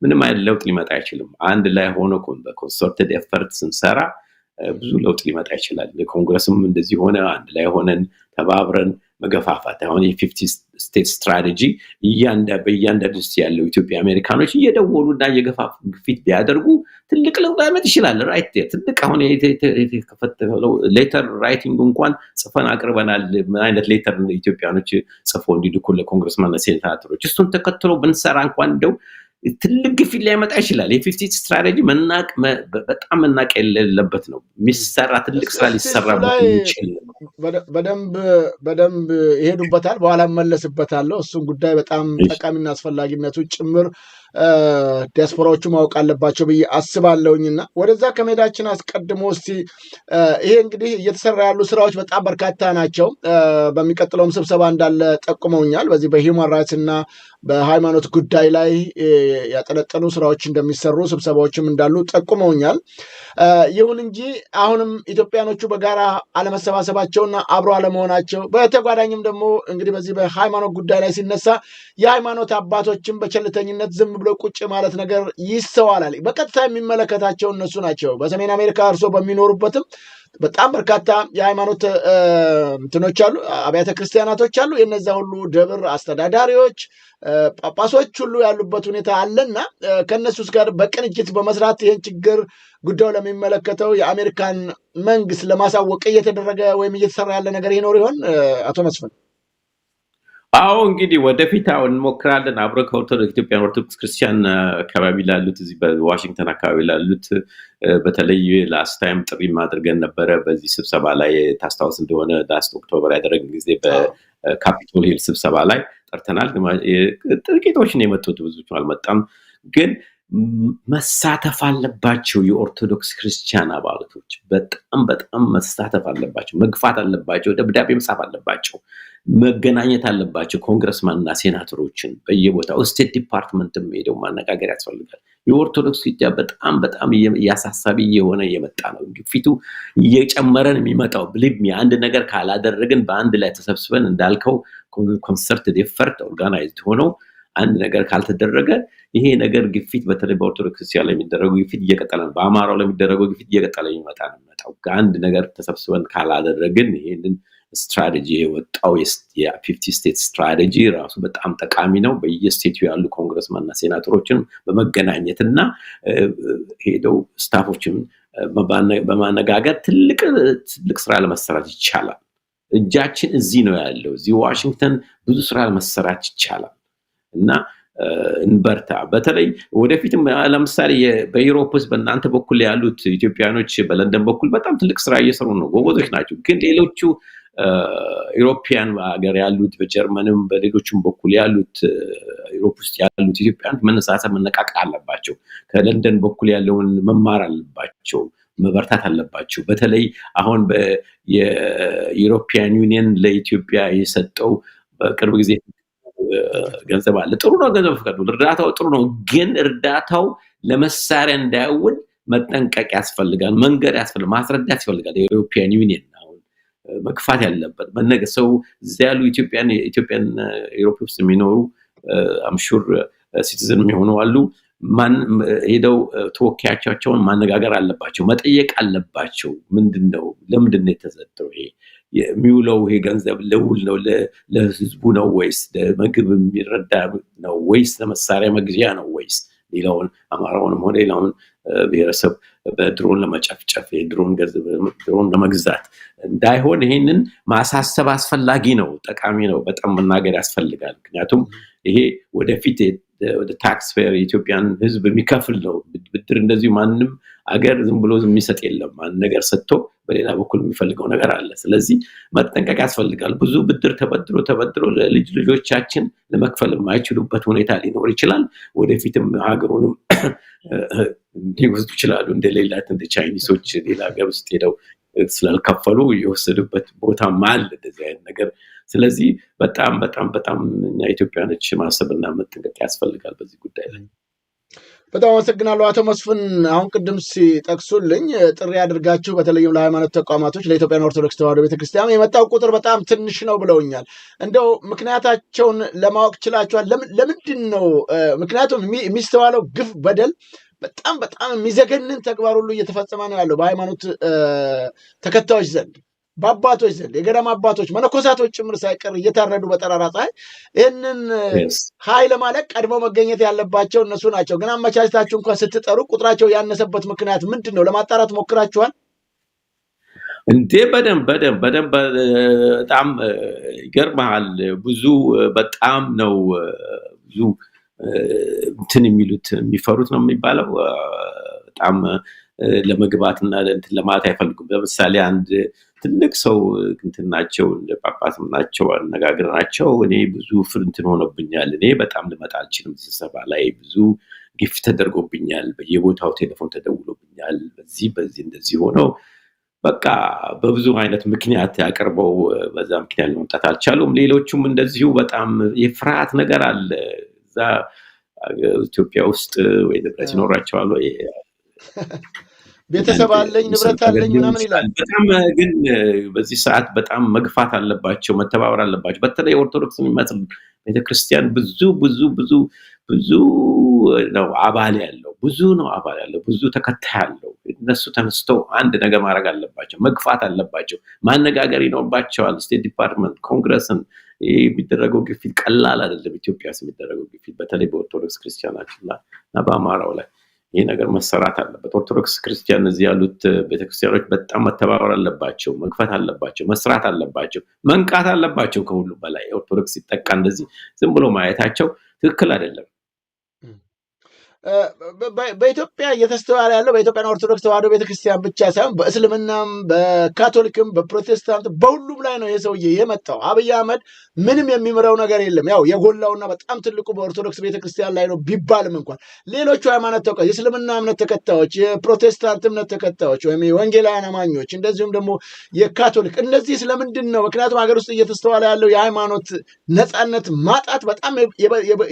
ምንም አይነት ለውጥ ሊመጣ አይችልም። አንድ ላይ ሆኖ በኮንሰርትድ ኤፈርት ስንሰራ ብዙ ለውጥ ሊመጣ ይችላል። ኮንግረስም እንደዚህ ሆነ አንድ ላይ ሆነን ተባብረን መገፋፋት አሁን የ50 ስቴት ስትራቴጂ በእያንዳንዱ ውስጥ ያለው ኢትዮጵያ አሜሪካኖች እየደወሉና እየገፋፉ ግፊት ቢያደርጉ ትልቅ ለውጥ ሊመጣ ይችላል። ራይት ትልቅ አሁን የተከፈተው ሌተር ራይቲንግ እንኳን ጽፈን አቅርበናል። ምን አይነት ሌተር ኢትዮጵያኖች ጽፎ እንዲልኩ ለኮንግረስማንና ሴናተሮች እሱን ተከትሎ ብንሰራ እንኳን እንደው ትልቅ ግፊት ሊያመጣ ይችላል። የ50 ስትራቴጂ በጣም መናቅ የሌለበት ነው። የሚሰራ ትልቅ ስራ ሊሰራበት ይችላል። በደንብ ይሄዱበታል። በኋላ መለስበታለሁ። እሱን ጉዳይ በጣም ጠቃሚና አስፈላጊነቱ ጭምር ዲያስፖራዎቹ ማወቅ አለባቸው ብዬ አስባለሁኝና ወደዛ ከመሄዳችን አስቀድሞ እስቲ ይሄ እንግዲህ እየተሰራ ያሉ ስራዎች በጣም በርካታ ናቸው። በሚቀጥለውም ስብሰባ እንዳለ ጠቁመውኛል። በዚህ በሂውማን ራይትስ እና በሃይማኖት ጉዳይ ላይ ያጠነጠኑ ስራዎች እንደሚሰሩ ስብሰባዎችም እንዳሉ ጠቁመውኛል። ይሁን እንጂ አሁንም ኢትዮጵያኖቹ በጋራ አለመሰባሰባቸውና አብሮ አለመሆናቸው በተጓዳኝም ደግሞ እንግዲህ በዚህ በሃይማኖት ጉዳይ ላይ ሲነሳ የሃይማኖት አባቶችን በቸልተኝነት ዝም ብሎ ቁጭ ማለት ነገር ይስተዋላል። በቀጥታ የሚመለከታቸው እነሱ ናቸው። በሰሜን አሜሪካ እርሶ በሚኖሩበትም በጣም በርካታ የሃይማኖት እንትኖች አሉ፣ አብያተ ክርስቲያናቶች አሉ። የነዛ ሁሉ ደብር አስተዳዳሪዎች፣ ጳጳሶች ሁሉ ያሉበት ሁኔታ አለና ከነሱስ ጋር በቅንጅት በመስራት ይህን ችግር ጉዳዩ ለሚመለከተው የአሜሪካን መንግስት ለማሳወቅ እየተደረገ ወይም እየተሰራ ያለ ነገር ይኖር ይሆን አቶ መስፍን? አዎ እንግዲህ ወደፊት አሁን እንሞክራለን። አብረን ከኢትዮጵያ ኦርቶዶክስ ክርስቲያን አካባቢ ላሉት እዚህ በዋሽንግተን አካባቢ ላሉት በተለይ ላስት ታይም ጥሪ ማድረግን ነበረ። በዚህ ስብሰባ ላይ ታስታውስ እንደሆነ ላስት ኦክቶበር ያደረግን ጊዜ በካፒቶል ሂል ስብሰባ ላይ ጠርተናል። ጥቂቶች ነው የመጡት፣ ብዙዎች አልመጣም። ግን መሳተፍ አለባቸው። የኦርቶዶክስ ክርስቲያን አባላቶች በጣም መሳተፍ አለባቸው፣ መግፋት አለባቸው፣ ደብዳቤ መጻፍ አለባቸው፣ መገናኘት አለባቸው። ኮንግረስማንና ሴናተሮችን በየቦታው ስቴት ዲፓርትመንትም ሄደው ማነጋገር ያስፈልጋል። የኦርቶዶክስ ኢትዮጵያ በጣም ያሳሳቢ የሆነ የመጣ ነው። ግፊቱ እየጨመረን የሚመጣው ብሊቭ ሚ አንድ ነገር ካላደረግን በአንድ ላይ ተሰብስበን እንዳልከው ኮንሰርትድ ኤፈርት ኦርጋናይዝድ ሆነው አንድ ነገር ካልተደረገ ይሄ ነገር ግፊት በተለይ በኦርቶዶክስ ክርስቲያን ላይ የሚደረገው ግፊት እየቀጠለ ነው። በአማራው ላይ የሚደረገው ግፊት እየቀጠለ የሚመጣ ነው የሚመጣው። አንድ ነገር ተሰብስበን ካላደረግን ይሄንን ስትራቴጂ የወጣው የ50 ስቴት ስትራቴጂ ራሱ በጣም ጠቃሚ ነው። በየስቴቱ ያሉ ኮንግረስማንና ሴናተሮችን በመገናኘትና ሄደው ስታፎችን በማነጋገር ትልቅ ስራ ለመሰራት ይቻላል። እጃችን እዚህ ነው ያለው። እዚህ ዋሽንግተን ብዙ ስራ ለመሰራት ይቻላል እና እንበርታ። በተለይ ወደፊትም ለምሳሌ በዩሮፕ ውስጥ በእናንተ በኩል ያሉት ኢትዮጵያኖች በለንደን በኩል በጣም ትልቅ ስራ እየሰሩ ነው፣ ጎበዞች ናቸው። ግን ሌሎቹ ዩሮፒያን ሀገር ያሉት በጀርመንም በሌሎችም በኩል ያሉት ዩሮፕ ውስጥ ያሉት ኢትዮጵያኖች መነሳሳት መነቃቃት አለባቸው። ከለንደን በኩል ያለውን መማር አለባቸው፣ መበርታት አለባቸው። በተለይ አሁን የዩሮፒያን ዩኒየን ለኢትዮጵያ የሰጠው በቅርብ ጊዜ ገንዘብ አለ። ጥሩ ነው፣ ገንዘብ ፈቀዱ፣ እርዳታው ጥሩ ነው። ግን እርዳታው ለመሳሪያ እንዳይውል መጠንቀቅ ያስፈልጋል፣ መንገድ ያስፈልጋል፣ ማስረዳት ያስፈልጋል። የዩሮፒያን ዩኒየን አሁን መግፋት ያለበት መነገር ሰው እዚያ ያሉ ኢትዮጵያን ዩሮፕ ውስጥ የሚኖሩ አምሹር ሲቲዝን የሚሆኑ አሉ። ሄደው ተወካዮቻቸውን ማነጋገር አለባቸው፣ መጠየቅ አለባቸው። ምንድነው ለምንድነው የተሰጠው ይሄ የሚውለው ይሄ ገንዘብ ለውል ነው ለህዝቡ ነው ወይስ ለምግብ የሚረዳ ነው ወይስ ለመሳሪያ መግዣ ነው ወይስ ሌላውን አማራውንም ሆነ ሌላውን ብሔረሰብ በድሮን ለመጨፍጨፍ ድሮን ለመግዛት እንዳይሆን ይሄንን ማሳሰብ አስፈላጊ ነው፣ ጠቃሚ ነው፣ በጣም መናገር ያስፈልጋል። ምክንያቱም ይሄ ወደፊት ወደ ታክስ ፌር የኢትዮጵያን ህዝብ የሚከፍል ነው ብድር። እንደዚሁ ማንም አገር ዝም ብሎ የሚሰጥ የለም። አንድ ነገር ሰጥቶ በሌላ በኩል የሚፈልገው ነገር አለ። ስለዚህ መጠንቀቅ ያስፈልጋል። ብዙ ብድር ተበድሮ ለልጅ ልጆቻችን ለመክፈል የማይችሉበት ሁኔታ ሊኖር ይችላል። ወደፊትም ሀገሩንም ሊወስዱ ይችላሉ። እንደሌላት እንደ ቻይኒሶች ሌላ ሀገር ውስጥ ሄደው ስላልከፈሉ የወሰዱበት ቦታም አለ እንደዚህ አይነት ነገር። ስለዚህ በጣም በጣም በጣም እኛ ኢትዮጵያኖች ማሰብና መጠንቀቅ ያስፈልጋል በዚህ ጉዳይ ላይ። በጣም አመሰግናለሁ አቶ መስፍን። አሁን ቅድም ሲጠቅሱልኝ ጥሪ አድርጋችሁ በተለይም ለሃይማኖት ተቋማቶች ለኢትዮጵያን ኦርቶዶክስ ተዋሕዶ ቤተክርስቲያን የመጣው ቁጥር በጣም ትንሽ ነው ብለውኛል። እንደው ምክንያታቸውን ለማወቅ ችላችኋል? ለምንድን ነው? ምክንያቱም የሚስተዋለው ግፍ፣ በደል በጣም በጣም የሚዘገንን ተግባር ሁሉ እየተፈጸመ ነው ያለው በሃይማኖት ተከታዮች ዘንድ፣ በአባቶች ዘንድ፣ የገዳም አባቶች መነኮሳቶች ጭምር ሳይቀር እየታረዱ በጠራራ ፀሐይ። ይህንን ኃይል ማለት ቀድሞ መገኘት ያለባቸው እነሱ ናቸው። ግን አመቻችታችሁ እንኳን ስትጠሩ ቁጥራቸው ያነሰበት ምክንያት ምንድን ነው? ለማጣራት ሞክራችኋል እንዴ? በደንብ በጣም ይገርምሃል። ብዙ በጣም ነው ብዙ እንትን የሚፈሩት ነው የሚባለው። በጣም ለመግባትና እንትን ለማለት አይፈልጉም። ለምሳሌ አንድ ትልቅ ሰው እንትን ናቸው፣ ጳጳስም ናቸው፣ አነጋግረናቸው እኔ ብዙ እንትን ሆኖብኛል፣ እኔ በጣም ልመጣ አልችልም ስብሰባ ላይ፣ ብዙ ግፍ ተደርጎብኛል፣ በየቦታው ቴሌፎን ተደውሎብኛል፣ በዚህ እንደዚህ ሆነው በቃ በብዙ አይነት ምክንያት ያቀርበው በዛ ምክንያት ለመምጣት አልቻሉም። ሌሎቹም እንደዚሁ በጣም የፍርሃት ነገር አለ። እዛ ኢትዮጵያ ውስጥ ወይ ንብረት ይኖራቸዋል ወይ ቤተሰብ አለኝ ንብረት አለኝ ምናምን ይላል። በጣም ግን በዚህ ሰዓት በጣም መግፋት አለባቸው፣ መተባበር አለባቸው። በተለይ ኦርቶዶክስ የሚመስል ቤተክርስቲያን ብዙ ነው አባል ያለው፣ ብዙ ተከታይ ያለው። እነሱ ተነስተው አንድ ነገር ማድረግ አለባቸው፣ መግፋት አለባቸው፣ ማነጋገር ይኖርባቸዋል። ስቴት ዲፓርትመንት፣ ኮንግረስን። የሚደረገው ግፊት ቀላል አይደለም። ኢትዮጵያ ውስጥ የሚደረገው ግፊት በተለይ በኦርቶዶክስ ክርስቲያናችንና በአማራው ላይ ይህ ነገር መሰራት አለበት። ኦርቶዶክስ ክርስቲያን እዚህ ያሉት ቤተክርስቲያኖች በጣም መተባበር አለባቸው፣ መግፋት አለባቸው፣ መስራት አለባቸው፣ መንቃት አለባቸው። ከሁሉ በላይ ኦርቶዶክስ ሲጠቃ እንደዚህ ዝም ብሎ ማየታቸው ትክክል አይደለም። በኢትዮጵያ እየተስተዋለ ያለው በኢትዮጵያ ኦርቶዶክስ ተዋሕዶ ቤተክርስቲያን ብቻ ሳይሆን በእስልምናም፣ በካቶሊክም፣ በፕሮቴስታንት በሁሉም ላይ ነው የሰውዬ የመጣው። አብይ አህመድ ምንም የሚምረው ነገር የለም። ያው የጎላውና በጣም ትልቁ በኦርቶዶክስ ቤተክርስቲያን ላይ ነው ቢባልም እንኳን ሌሎቹ ሃይማኖት ተቋማት፣ የእስልምና እምነት ተከታዮች፣ የፕሮቴስታንት እምነት ተከታዮች ወይም የወንጌላውያን አማኞች እንደዚሁም ደግሞ የካቶሊክ እነዚህ ስለምንድን ነው? ምክንያቱም ሀገር ውስጥ እየተስተዋለ ያለው የሃይማኖት ነፃነት ማጣት በጣም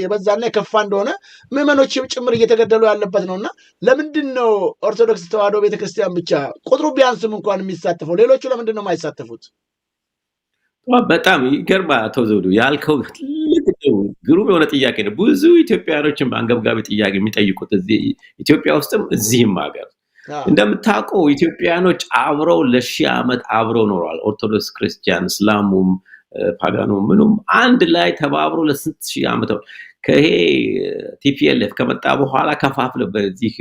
የበዛና የከፋ እንደሆነ ምዕመኖችም ጭምር እየተገደሉ ያለበት ነውና ለምንድን ነው ኦርቶዶክስ ተዋሕዶ ቤተክርስቲያን ብቻ ቁጥሩ ቢያንስም እንኳን የሚሳተፈው? ሌሎቹ ለምንድን ነው የማይሳተፉት? በጣም ይገርማ አቶ ዘውዱ ያልከው ግሩም የሆነ ጥያቄ ነው። ብዙ ኢትዮጵያኖችን በአንገብጋቢ ጥያቄ የሚጠይቁት እዚህ ኢትዮጵያ ውስጥም እዚህም ሀገር እንደምታውቀው ኢትዮጵያኖች አብረው ለሺህ ዓመት አብረው ኖረዋል። ኦርቶዶክስ ክርስቲያን፣ እስላሙም፣ ፓጋኑ ምኑም አንድ ላይ ተባብሮ ለስንት ሺህ ዓመት ከይሄ ቲፒኤልኤፍ ከመጣ በኋላ ከፋፍለ በዚህ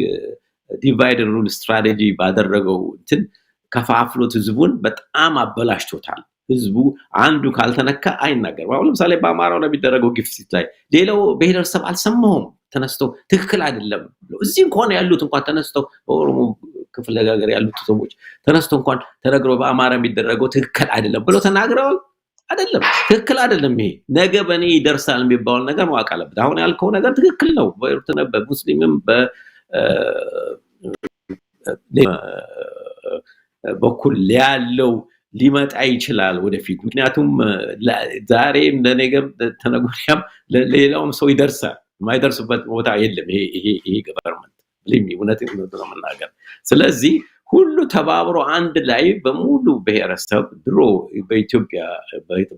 ዲቫይድ ሩል ስትራቴጂ ባደረገው እንትን ከፋፍሎት ህዝቡን በጣም አበላሽቶታል። ህዝቡ አንዱ ካልተነካ አይናገርም። አሁን ለምሳሌ በአማራው ላይ የሚደረገው ግፊት ላይ ሌላው ብሔረሰብ አልሰማሁም ተነስተው ትክክል አይደለም ብለው እዚህ እንኳን ያሉት እንኳን ተነስተው በኦሮሞ ክፍለ ሀገር ያሉት ሰዎች ተነስተው እንኳን ተነግረው በአማራ የሚደረገው ትክክል አይደለም ብለው ተናግረዋል። አይደለም ትክክል አይደለም፣ ይሄ ነገ በእኔ ይደርሳል የሚባል ነገር ማወቅ አለበት። አሁን ያልከው ነገር ትክክል ነው። በሙስሊምም በኩል ያለው ሊመጣ ይችላል ወደፊት። ምክንያቱም ዛሬም ለነገም ተነጎዳያም ለሌላውም ሰው ይደርሳል። የማይደርስበት ቦታ የለም። ይሄ ገቨርንመንት እውነት ነው መናገር። ስለዚህ ሁሉ ተባብሮ አንድ ላይ በሙሉ ብሔረሰብ ድሮ በኢትዮጵያ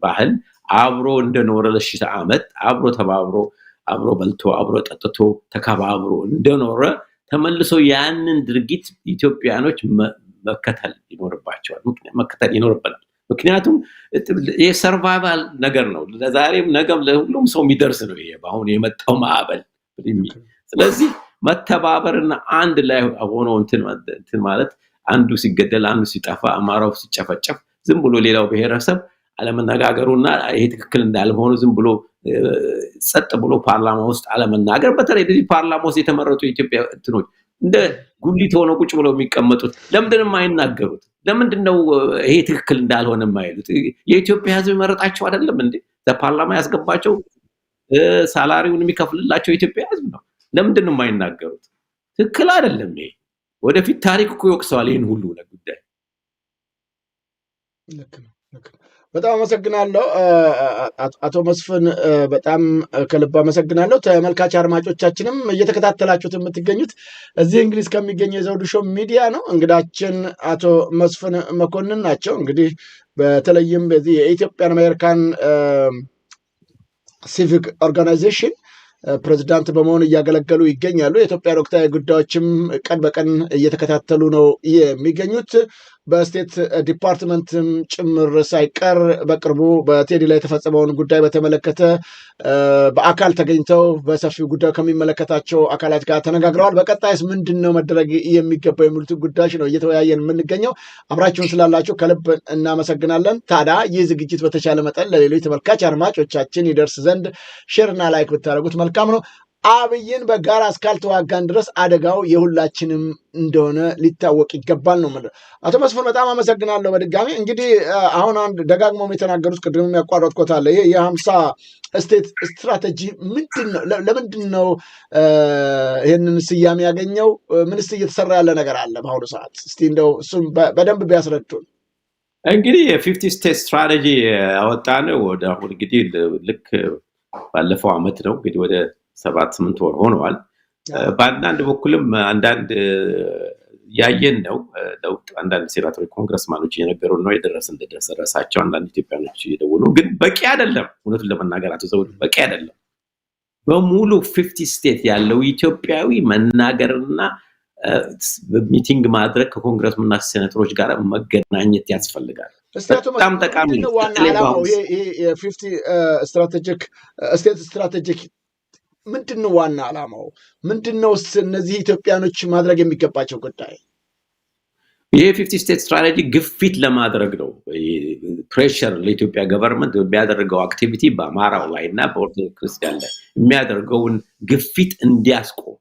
ባህል አብሮ እንደኖረ ለሺህ ዓመት አብሮ ተባብሮ አብሮ በልቶ አብሮ ጠጥቶ ተከባብሮ እንደኖረ ተመልሶ ያንን ድርጊት ኢትዮጵያኖች መከተል ይኖርበናል። ምክንያቱም የሰርቫይቫል ነገር ነው። ለዛሬም ነገም ለሁሉም ሰው የሚደርስ ነው ይሄ አሁን የመጣው ማዕበል። ስለዚህ መተባበርና አንድ ላይ ሆኖ እንትን ማለት አንዱ ሲገደል አንዱ ሲጠፋ አማራው ሲጨፈጨፍ ዝም ብሎ ሌላው ብሔረሰብ አለመነጋገሩና ይሄ ትክክል እንዳልሆነ ዝም ብሎ ጸጥ ብሎ ፓርላማ ውስጥ አለመናገር። በተለይ እዚህ ፓርላማ ውስጥ የተመረጡ የኢትዮጵያ እንትኖች እንደ ጉሊት ሆነው ቁጭ ብለው የሚቀመጡት ለምንድን ነው የማይናገሩት? ለምንድነው ይሄ ትክክል እንዳልሆነ የማይሉት? የኢትዮጵያ ህዝብ መረጣቸው አይደለም እንዴ? ለፓርላማ ያስገባቸው ሳላሪውን የሚከፍልላቸው የኢትዮጵያ ህዝብ ነው። ለምንድነው የማይናገሩት? ትክክል አይደለም ይሄ። ወደፊት ታሪክ እኮ ይወቅሰዋል ይሄን ሁሉ ጉዳይ። ልክ ነው። በጣም አመሰግናለሁ አቶ መስፍን፣ በጣም ከልብ አመሰግናለሁ። ተመልካች አድማጮቻችንም እየተከታተላችሁት የምትገኙት እዚህ እንግሊዝ ከሚገኘው የዘውዱ ሾው ሚዲያ ነው። እንግዳችን አቶ መስፍን መኮንን ናቸው። እንግዲህ በተለይም በዚህ የኢትዮጵያን አሜሪካን ሲቪክ ኦርጋናይዜሽን ፕሬዚዳንት በመሆን እያገለገሉ ይገኛሉ። የኢትዮጵያ ወቅታዊ ጉዳዮችም ቀን በቀን እየተከታተሉ ነው የሚገኙት። በስቴት ዲፓርትመንትም ጭምር ሳይቀር በቅርቡ በቴዲ ላይ የተፈጸመውን ጉዳይ በተመለከተ በአካል ተገኝተው በሰፊው ጉዳዩ ከሚመለከታቸው አካላት ጋር ተነጋግረዋል። በቀጣይስ ምንድን ነው መደረግ የሚገባው የሚሉት ጉዳዮች ነው እየተወያየን የምንገኘው። አብራችሁን ስላላችሁ ከልብ እናመሰግናለን። ታዲያ ይህ ዝግጅት በተቻለ መጠን ለሌሎች ተመልካች አድማጮቻችን ይደርስ ዘንድ ሼርና ላይክ ብታደርጉት መልካም ነው። አብይን በጋራ እስካልተዋጋን ድረስ አደጋው የሁላችንም እንደሆነ ሊታወቅ ይገባል ነው ማለት። አቶ መስፍን በጣም አመሰግናለሁ። በድጋሚ እንግዲህ አሁን አንድ ደጋግሞም የተናገሩት ቅድም የሚያቋረጥኩት አለ። ይሄ የ50 ስቴት ስትራቴጂ ምንድን ነው? ለምንድን ነው ይህንን ስያሜ ያገኘው? ምንስ እየተሰራ ያለ ነገር አለ በአሁኑ ሰዓት? እስቲ እንደው እሱም በደንብ ቢያስረዱን። እንግዲህ የ50 ስቴት ስትራቴጂ ያወጣ ነው ወደ አሁን እንግዲህ ልክ ባለፈው አመት ነው እንግዲህ ወደ 7-8 ወር ሆነዋል። በአንዳንድ በኩልም አንዳንድ ያየን ነው ለውጥ። አንዳንድ ሴናተሮች ኮንግረስማኖች እየነገሩ ነው የደረሰ እንደደረሳቸው። አንዳንድ ኢትዮጵያኖች እየደወሉ ግን በቂ አይደለም። እውነቱን ለመናገር አቶ ዘውዱ በቂ አይደለም። በሙሉ 50 ስቴት ያለው ኢትዮጵያዊ መናገርና ሚቲንግ ማድረግ ከኮንግረስና ሴናተሮች ጋር መገናኘት ያስፈልጋል። በጣም ጠቃሚ ነው። የ50 ስትራቴጂክ ስቴት ስትራቴጂክ ምንድነው ዋና ዓላማው? ምንድነው እነዚህ ኢትዮጵያኖች ማድረግ የሚገባቸው ጉዳይ? ይሄ 50 ስቴት ስትራቴጂ ግፊት ለማድረግ ነው። ፕሬሸር ለኢትዮጵያ ገቨርንመንት የሚያደርገው አክቲቪቲ በአማራው ላይ እና በኦርቶዶክስ ክርስቲያን ላይ የሚያደርገውን ግፊት እንዲያስቆም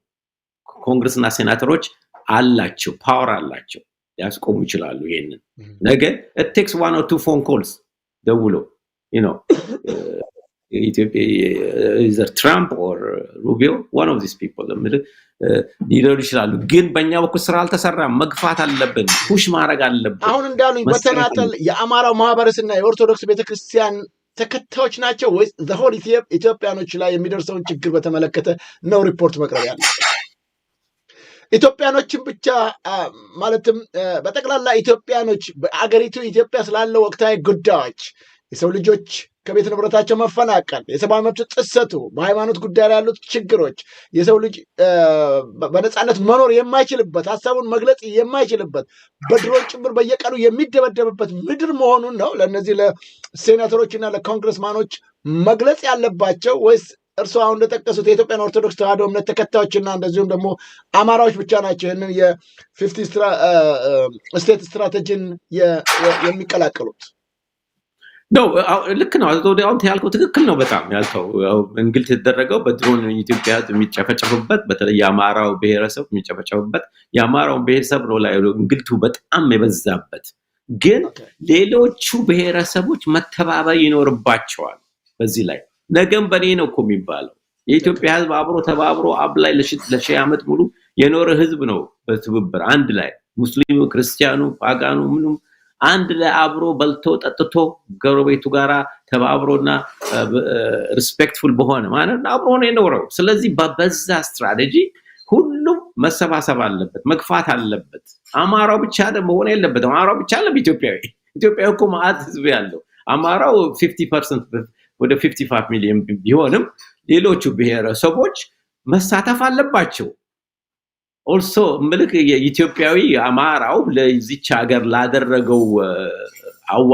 ኮንግረስና ሴናተሮች አላቸው፣ ፓወር አላቸው፣ ሊያስቆሙ ይችላሉ። ይሄንን ነገ it takes 1 or 2 phone calls ደውሎ ኢትዮጵያ either Trump or Rubio, one of these people ሊደሩ ይችላሉ። ግን በእኛ በኩል ስራ አልተሰራም። መግፋት አለብን፣ ፑሽ ማድረግ አለብን። አሁን እንዳሉኝ በተናጠል የአማራው ማህበረሰብና የኦርቶዶክስ ቤተክርስቲያን ተከታዮች ናቸው ወይስ ዘሆል ኢትዮጵያኖች ላይ የሚደርሰውን ችግር በተመለከተ ነው ሪፖርት መቅረብ ያለው? ኢትዮጵያኖችን ብቻ ማለትም በጠቅላላ ኢትዮጵያኖች በአገሪቱ ኢትዮጵያ ስላለው ወቅታዊ ጉዳዮች፣ የሰው ልጆች ከቤት ንብረታቸው መፈናቀል፣ የሰብአዊ መብት ጥሰቱ፣ በሃይማኖት ጉዳይ ላይ ያሉት ችግሮች፣ የሰው ልጅ በነፃነት መኖር የማይችልበት፣ ሀሳቡን መግለጽ የማይችልበት፣ በድሮን ጭምር በየቀኑ የሚደበደብበት ምድር መሆኑን ነው ለእነዚህ ለሴናተሮችና ለኮንግረስማኖች መግለጽ ያለባቸው ወይስ እርሱ አሁን እንደጠቀሱት የኢትዮጵያን ኦርቶዶክስ ተዋሕዶ እምነት ተከታዮችና እንደዚሁም ደግሞ አማራዎች ብቻ ናቸው ይህንን የ50 ስቴት ስትራቴጂን የሚቀላቀሉት? ነው ልክ ነው። አሁን ያልከው ትክክል ነው። በጣም ያልከው እንግልት የተደረገው በድሮን ኢትዮጵያ የሚጨፈጨፉበት በተለይ የአማራው ብሔረሰብ የሚጨፈጨፉበት የአማራው ብሔረሰብ ነው ላይ እንግልቱ በጣም የበዛበት። ግን ሌሎቹ ብሔረሰቦች መተባበር ይኖርባቸዋል በዚህ ላይ። ነገም በኔ ነው እኮ የሚባለው። የኢትዮጵያ ህዝብ አብሮ ተባብሮ አብ ላይ ለሺህ ዓመት ሙሉ የኖረ ህዝብ ነው። በትብብር አንድ ላይ ሙስሊሙ፣ ክርስቲያኑ፣ ፓጋኑ ምኑም አንድ ላይ አብሮ በልቶ ጠጥቶ ጎረቤቱ ጋራ ተባብሮና ሪስፔክትፉል በሆነ ማለት አብሮ ነው የኖረው። ስለዚህ በዛ ስትራቴጂ ሁሉም መሰባሰብ አለበት፣ መግፋት አለበት። አማራው ብቻ ደግሞ ሆነ የለበትም። አማራው ብቻ አለ ኢትዮጵያዊ እኮ ማአት ህዝብ ያለው። አማራው 50% ወደ 55 ሚሊዮን ቢሆንም ሌሎቹ ብሔረሰቦች መሳተፍ አለባቸው። ኦልሶ ምልክ የኢትዮጵያዊ አማራው ለዚች ሀገር ላደረገው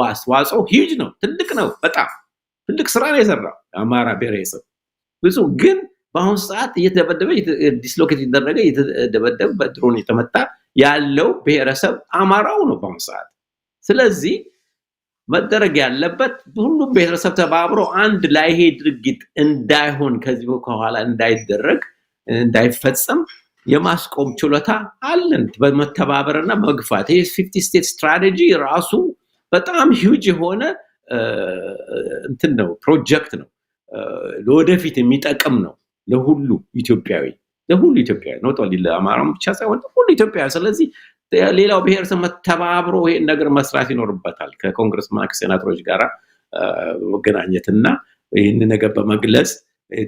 አስተዋጽኦ ሂጅ ነው፣ ትልቅ ነው። በጣም ትልቅ ስራ ነው የሰራው አማራ ብሔረሰብ ብዙ። ግን በአሁኑ ሰዓት እየተደበደበ ዲስሎኬት የተደረገ እየተደበደበ በድሮን የተመታ ያለው ብሔረሰብ አማራው ነው በአሁኑ ሰዓት። ስለዚህ መደረግ ያለበት ሁሉም ብሔረሰብ ተባብሮ አንድ ላይ ይሄ ድርጊት እንዳይሆን ከዚህ በኋላ እንዳይደረግ እንዳይፈጸም የማስቆም ችሎታ አለን በመተባበርና መግፋት። ይሄ 50 ስቴት ስትራቴጂ ራሱ በጣም ሂውጅ የሆነ እንትን ነው፣ ፕሮጀክት ነው፣ ለወደፊት የሚጠቅም ነው ለሁሉ ኢትዮጵያዊ ነው ጦሊ ለአማራም ብቻ ሳይሆን ሁሉ ኢትዮጵያዊ። ስለዚህ ሌላው ብሔረሰብ ተባብሮ ይሄን ነገር መስራት ይኖርበታል። ከኮንግረስማን ከሴናተሮች ጋር መገናኘትና ይህን ነገር በመግለጽ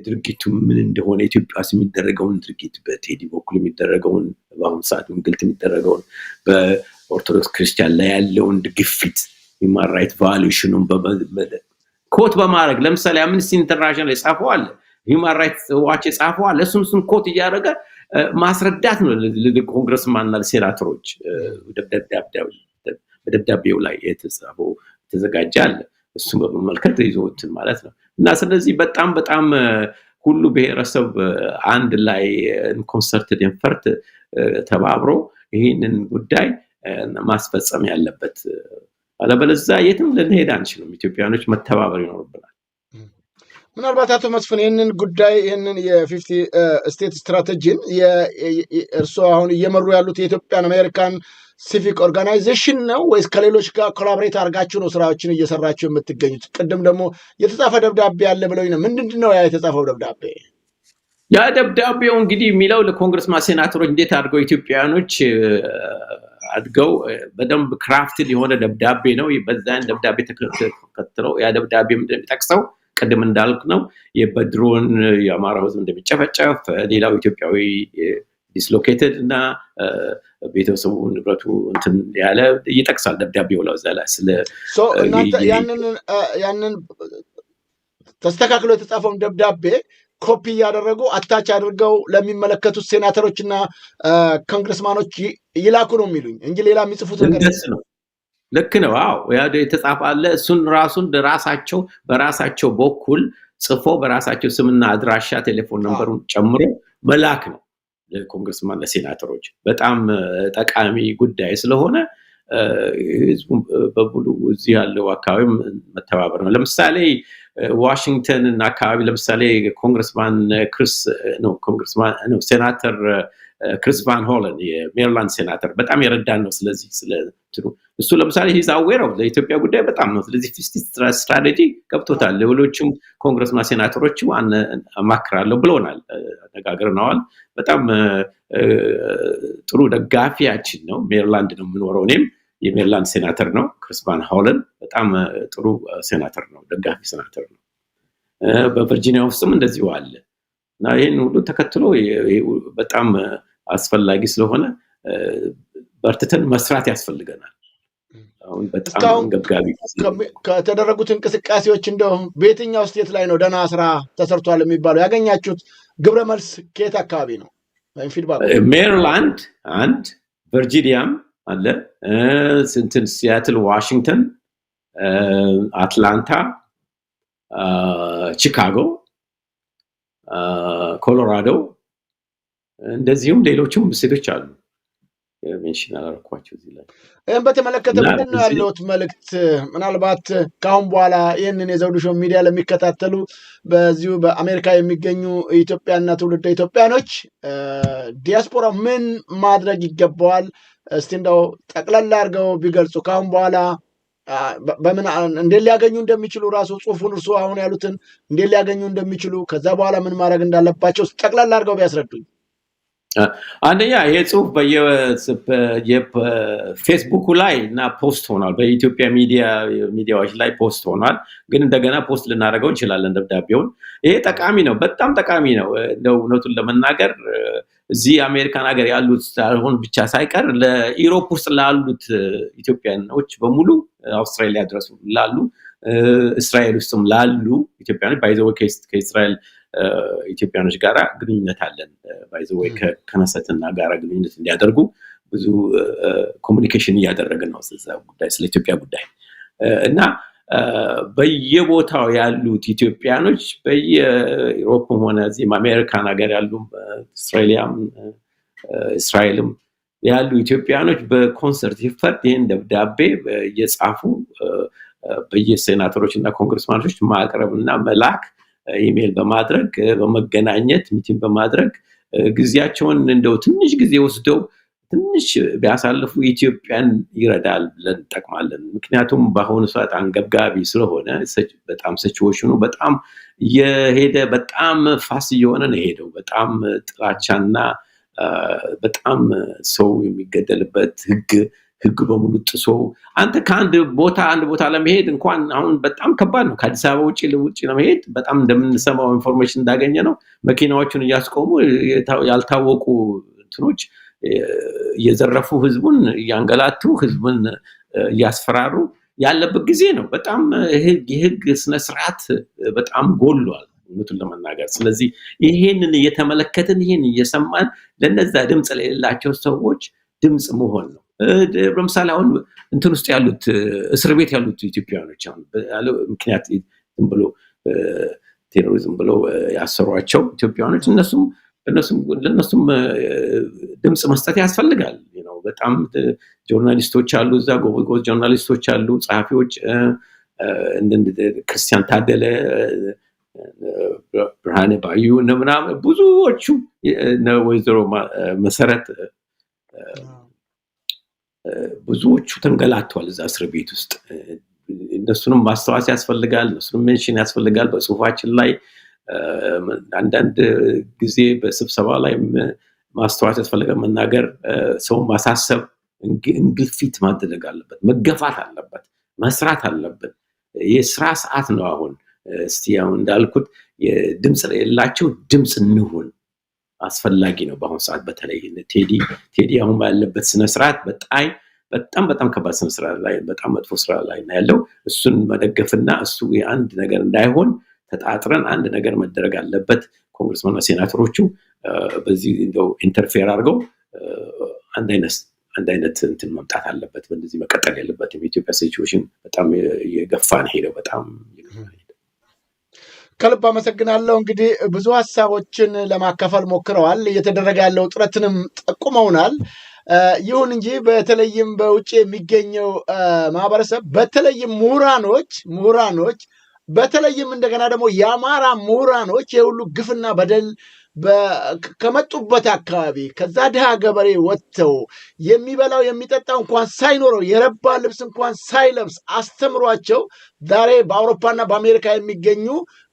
ድርጊቱ ምን እንደሆነ ኢትዮጵያ ውስጥ የሚደረገውን ድርጊት በቴዲ በኩል የሚደረገውን በአሁኑ ሰዓት እንግልት የሚደረገውን በኦርቶዶክስ ክርስቲያን ላይ ያለውን ግፊት human right violationን ኮት በማድረግ ለምሳሌ አምነስቲ ኢንተርናሽናል የጻፈዋል human rights watch የጻፈዋል እሱን ኮት እያደረገ ማስረዳት ነው ለኮንግረስማንና ለሴናተሮች በደብዳቤው ላይ የተጻፈው ተዘጋጃለ እሱን በመመልከት ይዞትን ማለት ነው። እና ስለዚህ በጣም ሁሉ ብሔረሰብ አንድ ላይ ኮንሰርትድ ኤፈርት ተባብሮ ይሄንን ጉዳይ ማስፈጸም ያለበት፣ አለበለዚያ የትም ልንሄድ አንችልም። ኢትዮጵያኖች መተባበር ይኖርብናል። ምናልባት አቶ መስፍን ይህንን ጉዳይ ይህንን የ50 ስቴት ስትራቴጂን እርስዎ አሁን እየመሩ ያሉት የኢትዮጵያን አሜሪካን ሲቪክ ኦርጋናይዜሽን ነው ወይስ ከሌሎች ጋር ኮላቦሬት አድርጋችሁ ነው ስራዎችን እየሰራችሁ የምትገኙት? ቅድም ደግሞ የተጻፈ ደብዳቤ አለ ብለውኝ ነው። ምንድነው ያ የተጻፈው ደብዳቤ? ያ ደብዳቤው እንግዲህ የሚለው ለኮንግረስማን ሴናተሮች እንዴት አድርገው ኢትዮጵያኖች አድገው በደንብ ክራፍትድ የሆነ ደብዳቤ ነው። በዛን ደብዳቤ ተከትለው ያ ደብዳቤ እንደሚጠቅሰው ቅድም እንዳልክ ነው የበድሮን የአማራ ህዝብ እንደሚጨፈጨፍ፣ ሌላው ኢትዮጵያዊ ዲስሎኬትድ እና ቤተሰቡ ንብረቱ እንትን ያለ ይጠቅሳል ደብዳቤው ላይ ዘላ ስለ ያንን ተስተካክሎ የተጻፈውን ደብዳቤ ኮፒ ያደረጉ አታች አድርገው ለሚመለከቱት ሴናተሮችና ኮንግረስማኖች ይላኩ ነው የሚሉኝ እንጂ ሌላ የሚጽፉት ነገር ነው። ልክ ነው። አዎ ያ የተጻፈ እሱን ራሱን በራሳቸው በኩል ጽፎ በራሳቸው ስምና አድራሻ ቴሌፎን ነምበሩን ጨምሮ መላክ ነው ለኮንግረስማን ለሴናተሮች። በጣም ጠቃሚ ጉዳይ ስለሆነ ህዝቡ በሙሉ እዚህ ያለው አካባቢ መተባበር ነው። ለምሳሌ ዋሽንግተን እና አካባቢ ለምሳሌ ሴናተር ክሪስ ቫን ሆለን የሜሪላንድ ሴናተር በጣም የረዳን ነው። ስለዚህ እሱ ለምሳሌ ሂዝ አዌር ኦፍ ለኢትዮጵያ ጉዳይ በጣም ነው። ስለዚህ ስትራቴጂ ገብቶታል። ሌሎችም ኮንግረስማን ሴናተሮች አማክራለሁ ብለውናል፣ አነጋግረናል። በጣም ጥሩ ደጋፊያችን ነው። ሜሪላንድ ነው የምኖረው፣ እኔም የሜሪላንድ ሴናተር ነው ክሪስ ቫን ሆለን። በጣም ጥሩ ሴናተር ነው፣ ደጋፊ ሴናተር ነው። በቨርጂኒያ ውስጥም እንደዚሁ አለ እና ይህን ሁሉ ተከትሎ በጣም አስፈላጊ ስለሆነ በርትተን መስራት ያስፈልገናል። አሁን በጣም ገብጋቢ ከተደረጉት እንቅስቃሴዎች እንደው በየትኛው ስቴት ላይ ነው ደህና ስራ ተሰርቷል የሚባለው? ያገኛችሁት ግብረ መልስ ከየት አካባቢ ነው? ሜሪላንድ አንድ፣ ቨርጂኒያም አለ፣ ሲያትል፣ ዋሽንግተን፣ አትላንታ፣ ቺካጎ፣ ኮሎራዶ እንደዚሁም ሌሎችም ስቴቶች አሉ። ሜንሽን አላረኳቸው እዚህ ላይ። ይህን በተመለከተ ምንድን ነው ያለውት መልእክት? ምናልባት ከአሁን በኋላ ይህንን የዘውዱ ሾው ሚዲያ ለሚከታተሉ በዚሁ በአሜሪካ የሚገኙ ኢትዮጵያና ትውልደ ኢትዮጵያኖች ዲያስፖራ ምን ማድረግ ይገባዋል? እስቲ እንደው ጠቅላላ አድርገው ቢገልጹ። ከአሁን በኋላ በምን እንዴት ሊያገኙ እንደሚችሉ ራሱ ጽሁፉን እርሱ አሁን ያሉትን እንዴት ሊያገኙ እንደሚችሉ ከዛ በኋላ ምን ማድረግ እንዳለባቸው ጠቅላላ አድርገው ቢያስረዱኝ። አንደኛ ይሄ ጽሁፍ በየፌስቡኩ ላይ እና ፖስት ሆኗል። በኢትዮጵያ ሚዲያዎች ላይ ፖስት ሆኗል። ግን እንደገና ፖስት ልናደርገው እንችላለን ደብዳቤውን። ይሄ ጠቃሚ ነው፣ በጣም ጠቃሚ ነው። እንደው እውነቱን ለመናገር እዚህ አሜሪካን ሀገር ያሉት አሁን ብቻ ሳይቀር ለኢሮፕ ውስጥ ላሉት ኢትዮጵያኖች በሙሉ አውስትራሊያ ድረስ ላሉ፣ እስራኤል ውስጥም ላሉ ኢትዮጵያኖች ባይዘው ከእስራኤል ኢትዮጵያኖች ጋራ ግንኙነት አለን። ባይዘወይ ከነሰትና ጋራ ግንኙነት እንዲያደርጉ ብዙ ኮሙኒኬሽን እያደረግን ነው ስለዛ ጉዳይ፣ ስለ ኢትዮጵያ ጉዳይ እና በየቦታው ያሉት ኢትዮጵያኖች በየዩሮፕም ሆነ እዚህም አሜሪካን ሀገር ያሉ አውስትራሊያም እስራኤልም ያሉ ኢትዮጵያኖች በኮንሰርት ይፈርድ ይህን ደብዳቤ እየጻፉ በየሴናተሮች እና ኮንግረስማኖች ማቅረብ እና መላክ፣ ኢሜል በማድረግ በመገናኘት ሚቲንግ በማድረግ ጊዜያቸውን እንደው ትንሽ ጊዜ ወስደው ትንሽ ቢያሳልፉ ኢትዮጵያን ይረዳል ብለን እንጠቅማለን። ምክንያቱም በአሁኑ ሰዓት አንገብጋቢ ስለሆነ በጣም ሲቹዌሽኑ በጣም የሄደ በጣም ፋስ እየሆነ ነው የሄደው። በጣም ጥላቻና በጣም ሰው የሚገደልበት ህግ በሙሉ ጥሶ አንተ ከአንድ ቦታ ለመሄድ እንኳን አሁን በጣም ከባድ ነው። ከአዲስ አበባ ውጭ ለመሄድ በጣም እንደምንሰማው ኢንፎርሜሽን እንዳገኘ ነው መኪናዎቹን እያስቆሙ ያልታወቁ እንትኖች እየዘረፉ ህዝቡን እያንገላቱ ህዝቡን እያስፈራሩ ያለበት ጊዜ ነው። በጣም የህግ ስነ ስርዓት በጣም ጎሏል እውነቱን ለመናገር። ስለዚህ ይሄንን እየተመለከትን ይሄን እየሰማን ለነዛ ድምጽ ለሌላቸው ሰዎች ድምጽ መሆን ነው። ለምሳሌ አሁን እንትን ውስጥ ያሉት እስር ቤት ያሉት ኢትዮጵያውያኖች አሁን ምክንያት ዝም ብሎ ቴሮሪዝም ብለው ያሰሯቸው ኢትዮጵያውያኖች ለነሱም ድምጽ መስጠት ያስፈልጋል። በጣም ጆርናሊስቶች አሉ እዛ ጎበዝ ጆርናሊስቶች አሉ፣ ጸሐፊዎች ክርስቲያን ታደለ፣ ብርሃነ ባዩ ምናምን ብዙዎቹ ወይዘሮ መሰረት ብዙዎቹ ተንገላተዋል እዛ እስር ቤት ውስጥ። እነሱንም ማስተዋወስ ያስፈልጋል፣ እነሱንም ሜንሽን ያስፈልጋል በጽሁፋችን ላይ። አንዳንድ ጊዜ በስብሰባ ላይ ማስተዋወስ ያስፈልጋል፣ መናገር፣ ሰውን ማሳሰብ፣ እንግልፊት ማድረግ አለበት፣ መገፋት አለበት፣ መስራት አለበት። የስራ ሰዓት ነው አሁን። እስቲ አሁን እንዳልኩት የድምጽ የሌላቸው ድምጽ እንሁን፣ አስፈላጊ ነው በአሁን ሰዓት። በተለይ ቴዲ አሁን ባለበት ስነ ስርዓት በጣም ከባድ ስነ ስርዓት ላይ በጣም መጥፎ ስራ ላይ ነው ያለው። እሱን መደገፍና እሱ አንድ ነገር እንዳይሆን ተጣጥረን አንድ ነገር መደረግ አለበት። ኮንግረስመንና ሴናተሮቹ በዚህ እንደው ኢንተርፌር አድርገው አንድ አይነት እንትን መምጣት አለበት። በእንደዚህ መቀጠል ያለበትም የኢትዮጵያ ሲቹዌሽን በጣም የገፋ ነው ሄደው በጣም ከልብ አመሰግናለሁ። እንግዲህ ብዙ ሀሳቦችን ለማካፈል ሞክረዋል። እየተደረገ ያለው ጥረትንም ጠቁመውናል። ይሁን እንጂ በተለይም በውጭ የሚገኘው ማህበረሰብ በተለይም ምሁራኖች በተለይም እንደገና ደግሞ የአማራ ምሁራኖች የሁሉ ግፍና በደል ከመጡበት አካባቢ ከዛ ድሃ ገበሬ ወጥተው የሚበላው የሚጠጣው እንኳን ሳይኖረው የረባ ልብስ እንኳን ሳይለብስ አስተምሯቸው ዛሬ በአውሮፓና በአሜሪካ የሚገኙ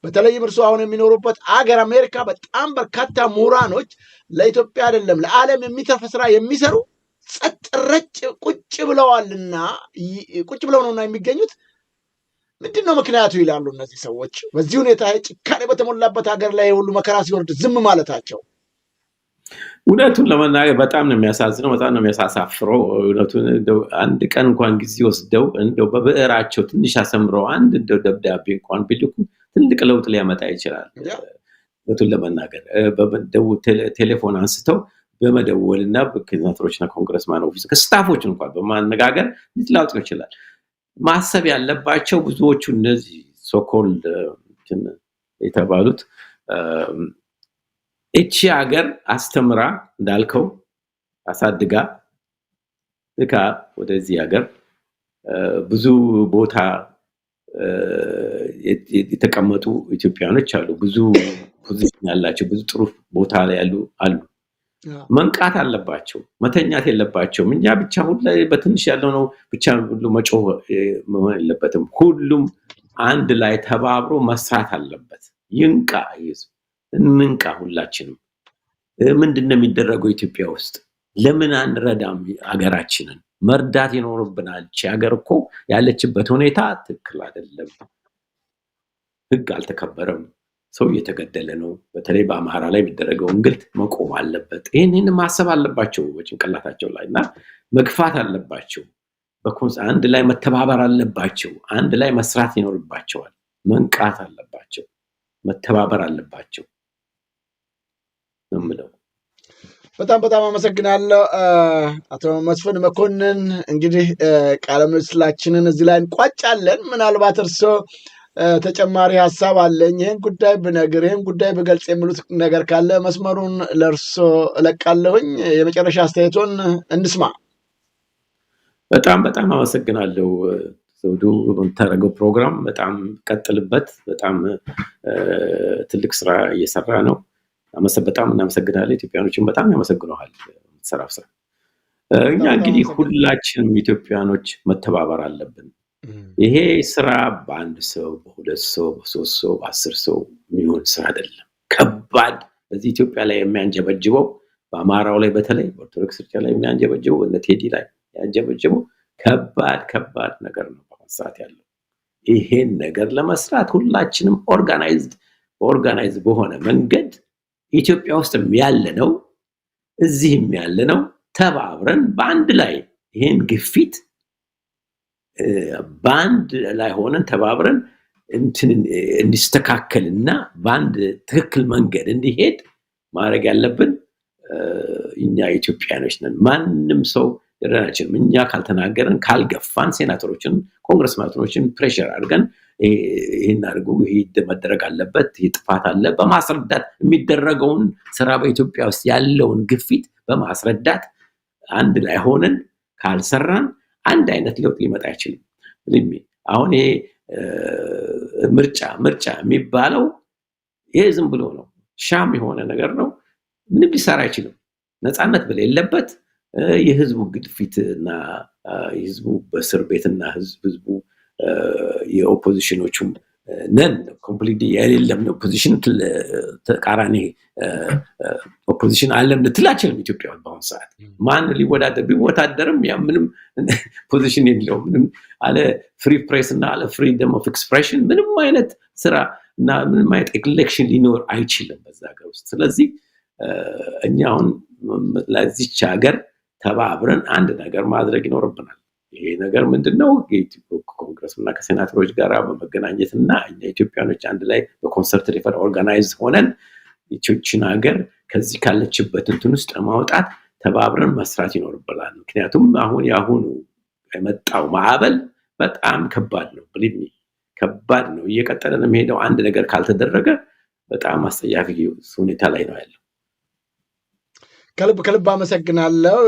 በተለይም እርሱ አሁን የሚኖሩበት አገር አሜሪካ በጣም በርካታ ምሁራኖች ለኢትዮጵያ አይደለም ለዓለም የሚተርፍ ስራ የሚሰሩ ጸጥ ረጭ ቁጭ ብለዋልና ቁጭ ብለው ነውና የሚገኙት። ምንድን ነው ምክንያቱ ይላሉ እነዚህ ሰዎች። በዚህ ሁኔታ ጭካኔ በተሞላበት ሀገር ላይ ሁሉ መከራ ሲወርድ ዝም ማለታቸው እውነቱን ለመናገር በጣም ነው የሚያሳዝነው፣ በጣም ነው የሚያሳፍረው። እውነቱን እንደው አንድ ቀን እንኳን ጊዜ ወስደው እንደው በብዕራቸው ትንሽ አሰምረው አንድ እንደው ደብዳቤ እንኳን ቢልኩ ትልቅ ለውጥ ሊያመጣ ይችላል። እውነቱን ለመናገር ቴሌፎን አንስተው በመደወልና በሴናተሮችና ኮንግረስማን ኦፊስ ከስታፎች እንኳን በማነጋገር ሊያውጡ ይችላል። ማሰብ ያለባቸው ብዙዎቹ እነዚህ ሶኮልድ የተባሉት እቺ ሀገር አስተምራ እንዳልከው አሳድጋ ልካ ወደዚህ ሀገር ብዙ ቦታ የተቀመጡ ኢትዮጵያኖች አሉ። ብዙ ፖዚሽን ያላቸው ብዙ ጥሩ ቦታ ላይ አሉ። መንቃት አለባቸው፣ መተኛት የለባቸውም። እኛ ብቻ ሁሉ በትንሽ ያለው ነው ብቻ ሁሉ መጮህ መሆን የለበትም። ሁሉም አንድ ላይ ተባብሮ መስራት አለበት። ይንቃ፣ እንንቃ። ሁላችንም ምንድነው የሚደረገው ኢትዮጵያ ውስጥ? ለምን አንረዳም? ሀገራችንን መርዳት ይኖርብናል። ሀገር እኮ ያለችበት ሁኔታ ትክክል አይደለም። ህግ አልተከበረም። ሰው እየተገደለ ነው። በተለይ በአማራ ላይ የሚደረገው እንግልት መቆም አለበት። ይህንን ማሰብ አለባቸው በጭንቅላታቸው ላይ እና መግፋት አለባቸው። አንድ ላይ መተባበር አለባቸው። አንድ ላይ መስራት ይኖርባቸዋል። መንቃት አለባቸው። መተባበር አለባቸው ነው የምለው። በጣም አመሰግናለሁ አቶ መስፍን መኮንን። እንግዲህ ቃለ ምልልሳችንን እዚህ ላይ እንቋጫለን። ምናልባት እርስዎ ተጨማሪ ሀሳብ አለኝ ይህን ጉዳይ ብነግር ይህን ጉዳይ ብገልጽ የሚሉት ነገር ካለ መስመሩን ለእርስዎ እለቃለሁኝ። የመጨረሻ አስተያየቶን እንስማ። በጣም አመሰግናለሁ ዘውዱ። የምታደርገው ፕሮግራም በጣም ቀጥልበት። በጣም ትልቅ ስራ እየሰራ ነው። በጣም እናመሰግናለን። ኢትዮጵያኖችን በጣም ያመሰግነዋል የምትሰራው ስራ። እኛ እንግዲህ ሁላችንም ኢትዮጵያኖች መተባበር አለብን። ይሄ ስራ በአንድ ሰው፣ በሁለት ሰው፣ በሶስት ሰው፣ በ10 ሰው የሚሆን ስራ አይደለም። ከባድ በዚህ ኢትዮጵያ ላይ የሚያንጀበጅበው በአማራው ላይ በተለይ በኦርቶዶክስ ብቻ ላይ የሚያንጀበጅበው እነ ቴዲ ላይ ያንጀበጅበው ከባድ ነገር ነው በመስራት ያለው። ይሄን ነገር ለመስራት ሁላችንም ኦርጋናይዝድ በሆነ መንገድ ኢትዮጵያ ውስጥም ያለ ነው እዚህም ያለ ነው ተባብረን በአንድ ላይ ይሄን ግፊት በአንድ ላይ ሆነን ተባብረን እንዲስተካከልና በአንድ ትክክል መንገድ እንዲሄድ ማድረግ ያለብን እኛ ኢትዮጵያኖች ነን። ማንም ሰው ይረዳችንም እኛ ካልተናገረን ካልገፋን ሴናተሮችን ኮንግረስማኖችን ፕሬሸር አድርገን ይሄን አድርጉ ይሄ መደረግ አለበት ይሄ ጥፋት አለ በማስረዳት የሚደረገውን ስራ በኢትዮጵያ ውስጥ ያለውን ግፊት በማስረዳት አንድ ላይ ሆነን ካልሰራን አንድ አይነት ለውጥ ሊመጣ አይችልም። አሁን ይሄ ምርጫ የሚባለው ይሄ ዝም ብሎ ነው፣ ሻም የሆነ ነገር ነው። ምንም ሊሰራ አይችልም። ነፃነት በሌለበት የህዝቡ ግድፊትና የህዝቡ በእስር ቤትና ህዝቡ የኦፖዚሽኖቹም ነን ኮምፕሊትሊ የሌለም ነው ፖዚሽን ተቃራኒ ኦፖዚሽን አለም ልትላችልም ኢትዮጵያ በአሁኑ ሰዓት ማን ሊወዳደር ቢወዳደርም ያ ምንም ፖዚሽን የለውም። ምንም አለ ፍሪ ፕሬስ እና አለ ፍሪደም ኦፍ ኤክስፕሬሽን ምንም አይነት ስራ እና ምንም አይነት ኤሌክሽን ሊኖር አይችልም በዛ ሀገር ውስጥ። ስለዚህ እኛ አሁን ለዚች ሀገር ተባብረን አንድ ነገር ማድረግ ይኖርብናል። ይሄ ነገር ምንድነው? ኮንግረስና ከሴናተሮች ጋር በመገናኘትና እኛ ኢትዮጵያኖች አንድ ላይ በኮንሰርት ሪፈር ኦርጋናይዝ ሆነን ኢትዮጵያን ሀገር ከዚህ ካለችበት እንትን ውስጥ ማውጣት ተባብረን መስራት ይኖርብናል። ምክንያቱም አሁን ያሁኑ የመጣው ማዕበል በጣም ከባድ ነው። ብሊቭ ሚ ከባድ ነው። እየቀጠለ ነው የሚሄደው። አንድ ነገር ካልተደረገ በጣም አስጠያፊ ሁኔታ ላይ ነው ያለው። ከልብ አመሰግናለሁ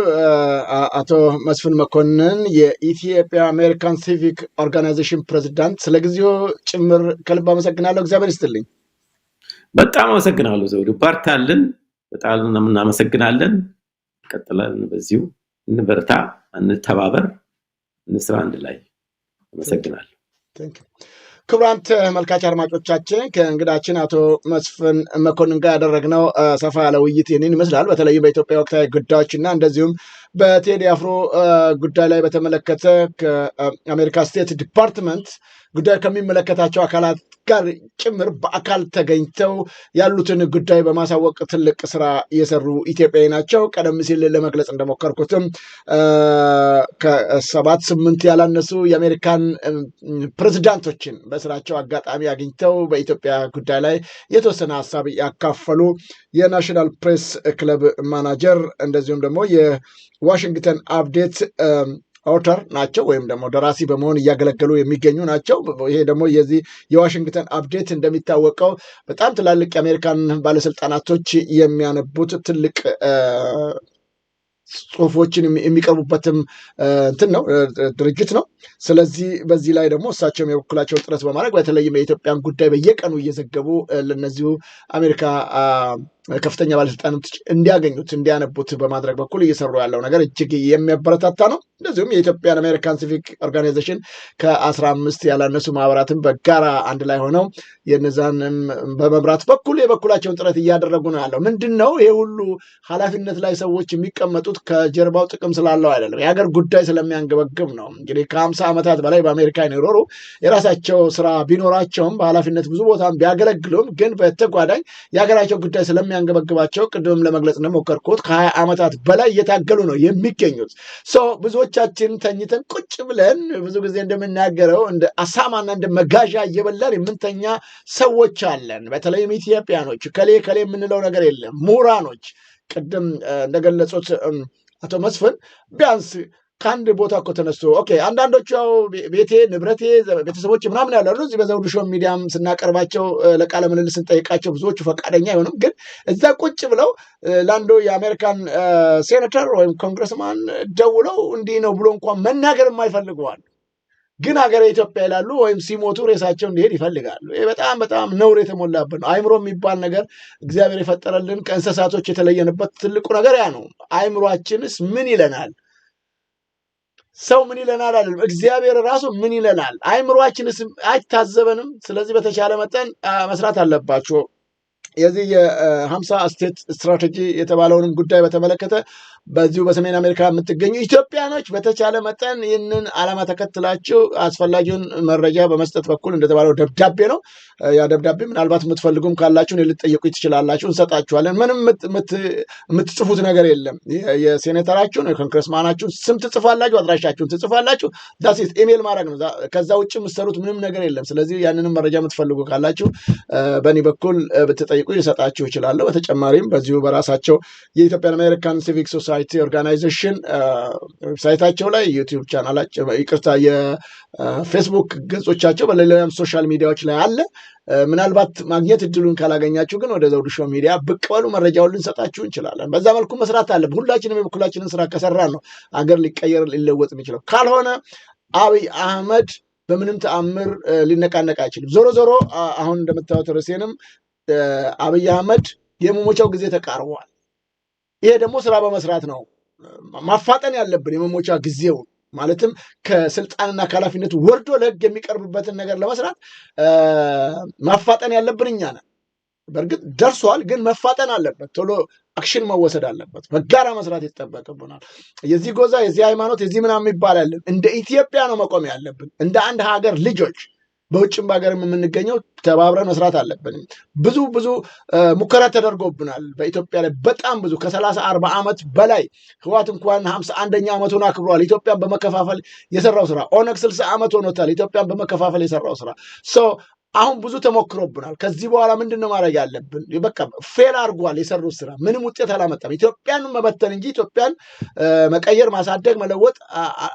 አቶ መስፍን መኮንን የኢትዮጵያ አሜሪካን ሲቪክ ኦርጋናይዜሽን ፕሬዚዳንት፣ ስለ ጊዜው ጭምር ከልብ አመሰግናለሁ። እግዚአብሔር ይስጥልኝ። በጣም አመሰግናለሁ ዘውዱ። ባርታልን። በጣም እናመሰግናለን። ቀጥለን በዚሁ እንበርታ፣ እንተባበር፣ እንስራ አንድ ላይ። አመሰግናለሁ። ክቡራን ተመልካች አድማጮቻችን ከእንግዳችን አቶ መስፍን መኮንን ጋር ያደረግነው ሰፋ ያለ ውይይት ይህንን ይመስላል። በተለይም በኢትዮጵያ ወቅታዊ ጉዳዮች እና እንደዚሁም በቴዲ አፍሮ ጉዳይ ላይ በተመለከተ ከአሜሪካ ስቴት ዲፓርትመንት ጉዳይ ከሚመለከታቸው አካላት ጋር ጭምር በአካል ተገኝተው ያሉትን ጉዳይ በማሳወቅ ትልቅ ስራ የሰሩ ኢትዮጵያዊ ናቸው። ቀደም ሲል ለመግለጽ እንደሞከርኩትም ከ7-8 ያላነሱ የአሜሪካን ፕሬዝዳንቶችን በስራቸው አጋጣሚ አግኝተው በኢትዮጵያ ጉዳይ ላይ የተወሰነ ሀሳብ ያካፈሉ የናሽናል ፕሬስ ክለብ ማናጀር እንደዚሁም ደግሞ የዋሽንግተን አፕዴት ኦተር ናቸው ወይም ደግሞ ደራሲ በመሆን እያገለገሉ የሚገኙ ናቸው። ይሄ ደግሞ የዚህ የዋሽንግተን አፕዴት እንደሚታወቀው በጣም ትላልቅ የአሜሪካን ባለስልጣናቶች የሚያነቡት ትልቅ ጽሁፎችን የሚቀርቡበትም እንትን ነው ድርጅት ነው። ስለዚህ በዚህ ላይ ደግሞ እሳቸውም የበኩላቸውን ጥረት በማድረግ በተለይም የኢትዮጵያን ጉዳይ በየቀኑ እየዘገቡ ለነዚሁ አሜሪካ ከፍተኛ ባለስልጣናት እንዲያገኙት እንዲያነቡት በማድረግ በኩል እየሰሩ ያለው ነገር እጅግ የሚያበረታታ ነው። እንደዚሁም የኢትዮጵያን አሜሪካን ሲቪክ ኦርጋናይዜሽን ከ15 ያላነሱ ማህበራትን በጋራ አንድ ላይ ሆነው የነዛንም በመምራት በኩል የበኩላቸውን ጥረት እያደረጉ ነው ያለው። ምንድን ነው ይሄ ሁሉ ኃላፊነት ላይ ሰዎች የሚቀመጡት ከጀርባው ጥቅም ስላለው አይደለም፣ የሀገር ጉዳይ ስለሚያንገበግብ ነው። እንግዲህ ከ50 ዓመታት በላይ በአሜሪካ የኖሩ የራሳቸው ስራ ቢኖራቸውም በኃላፊነት ብዙ ቦታም ቢያገለግሉም ግን በተጓዳኝ የሀገራቸው ጉዳይ ስለሚያንገበግባቸው ቅድምም ለመግለጽ እንደሞከርኩት ከ20 ዓመታት በላይ እየታገሉ ነው የሚገኙት። ብዙዎቻችን ተኝተን ቁጭ ብለን ብዙ ጊዜ እንደምናገረው እንደ አሳማና እንደ መጋዣ እየበላን የምንተኛ ሰዎች አለን። በተለይም ኢትዮጵያኖች ከሌ የምንለው ነገር የለም። ምሁራኖች ቅድም እንደገለጹት አቶ መስፍን ቢያንስ ከአንድ ቦታ እኮ ተነስቶ አንዳንዶቹ ያው ቤቴ ንብረቴ ቤተሰቦች ምናምን ያላሉ እዚህ በዘውዱ ሾው ሚዲያም ስናቀርባቸው ለቃለ ምልልስ ስንጠይቃቸው ብዙዎቹ ፈቃደኛ አይሆንም። ግን እዛ ቁጭ ብለው ለአንዱ የአሜሪካን ሴኔተር ወይም ኮንግረስማን ደውለው እንዲህ ነው ብሎ እንኳን መናገር የማይፈልገዋል። ግን ሀገረ ኢትዮጵያ ይላሉ ወይም ሲሞቱ ሬሳቸው እንዲሄድ ይፈልጋሉ። ይሄ በጣም በጣም ነውር የተሞላበት ነው። አይምሮ የሚባል ነገር እግዚአብሔር የፈጠረልን ከእንስሳቶች የተለየንበት ትልቁ ነገር ያ ነው። አይምሮአችንስ ምን ይለናል? ሰው ምን ይለናል አይደለም፣ እግዚአብሔር ራሱ ምን ይለናል? አይምሮአችንስ አይታዘበንም? ስለዚህ በተቻለ መጠን መስራት አለባችሁ። የዚህ የ50 ስቴት ስትራቴጂ የተባለውንም ጉዳይ በተመለከተ በዚሁ በሰሜን አሜሪካ የምትገኙ ኢትዮጵያኖች በተቻለ መጠን ይህንን ዓላማ ተከትላችሁ አስፈላጊውን መረጃ በመስጠት በኩል እንደተባለው ደብዳቤ ነው። ያ ደብዳቤ ምናልባት የምትፈልጉም ካላችሁ ልትጠይቁ ትችላላችሁ፣ እንሰጣችኋለን። ምንም የምትጽፉት ነገር የለም። የሴኔተራችሁን የኮንግረስማናችሁን ስም ትጽፋላችሁ፣ አድራሻችሁን ትጽፋላችሁ። ዳሴት ኢሜል ማድረግ ነው። ከዛ ውጭ የምትሰሩት ምንም ነገር የለም። ስለዚህ ያንንም መረጃ የምትፈልጉ ካላችሁ በእኔ በኩል ብትጠይቁ ሊሰጣችሁ ይችላለሁ። በተጨማሪም በዚሁ በራሳቸው የኢትዮጵያን አሜሪካን ሲቪክ ሶሳይቲ ኦርጋናይዜሽን ዌብሳይታቸው ላይ ዩቲዩብ ቻናላቸው ይቅርታ የፌስቡክ ገጾቻቸው በሌላም ሶሻል ሚዲያዎች ላይ አለ። ምናልባት ማግኘት እድሉን ካላገኛችሁ ግን ወደ ዘውዱ ሾው ሚዲያ ብቅ በሉ፣ መረጃውን ልንሰጣችሁ እንችላለን። በዛ መልኩ መስራት አለብን። ሁላችንም የበኩላችንን ስራ ከሰራን ነው አገር ሊቀየር ሊለወጥ የሚችለው። ካልሆነ አብይ አህመድ በምንም ተአምር ሊነቃነቅ አይችልም። ዞሮ ዞሮ አሁን እንደምታዩት ርዕሴንም አብይ አህመድ የመሞቻው ጊዜ ተቃርቧል። ይሄ ደግሞ ስራ በመስራት ነው ማፋጠን ያለብን። የመሞቻ ጊዜው ማለትም ከስልጣንና ከኃላፊነቱ ወርዶ ለህግ የሚቀርብበትን ነገር ለመስራት ማፋጠን ያለብን እኛ ነን። በእርግጥ ደርሷል፣ ግን መፋጠን አለበት። ቶሎ አክሽን መወሰድ አለበት። በጋራ መስራት ይጠበቅብናል። የዚህ ጎዛ የዚህ ሃይማኖት የዚህ ምናምን ይባላል። እንደ ኢትዮጵያ ነው መቆም ያለብን፣ እንደ አንድ ሀገር ልጆች። በውጭም በሀገርም የምንገኘው ተባብረን መስራት አለብን። ብዙ ሙከራ ተደርጎብናል በኢትዮጵያ ላይ በጣም ብዙ ከ30-40 ዓመት በላይ ህወሓት እንኳን 51ኛ ዓመቱን አክብሯል። ኢትዮጵያን በመከፋፈል የሰራው ስራ ኦነግ 60 ዓመት ሆኖታል። ኢትዮጵያን በመከፋፈል የሰራው ስራ አሁን ብዙ ተሞክሮብናል። ከዚህ በኋላ ምንድን ነው ማድረግ ያለብን? በቃ ፌል አድርጓል። የሰሩት ስራ ምንም ውጤት አላመጣም። ኢትዮጵያን መበተን እንጂ ኢትዮጵያን መቀየር፣ ማሳደግ፣ መለወጥ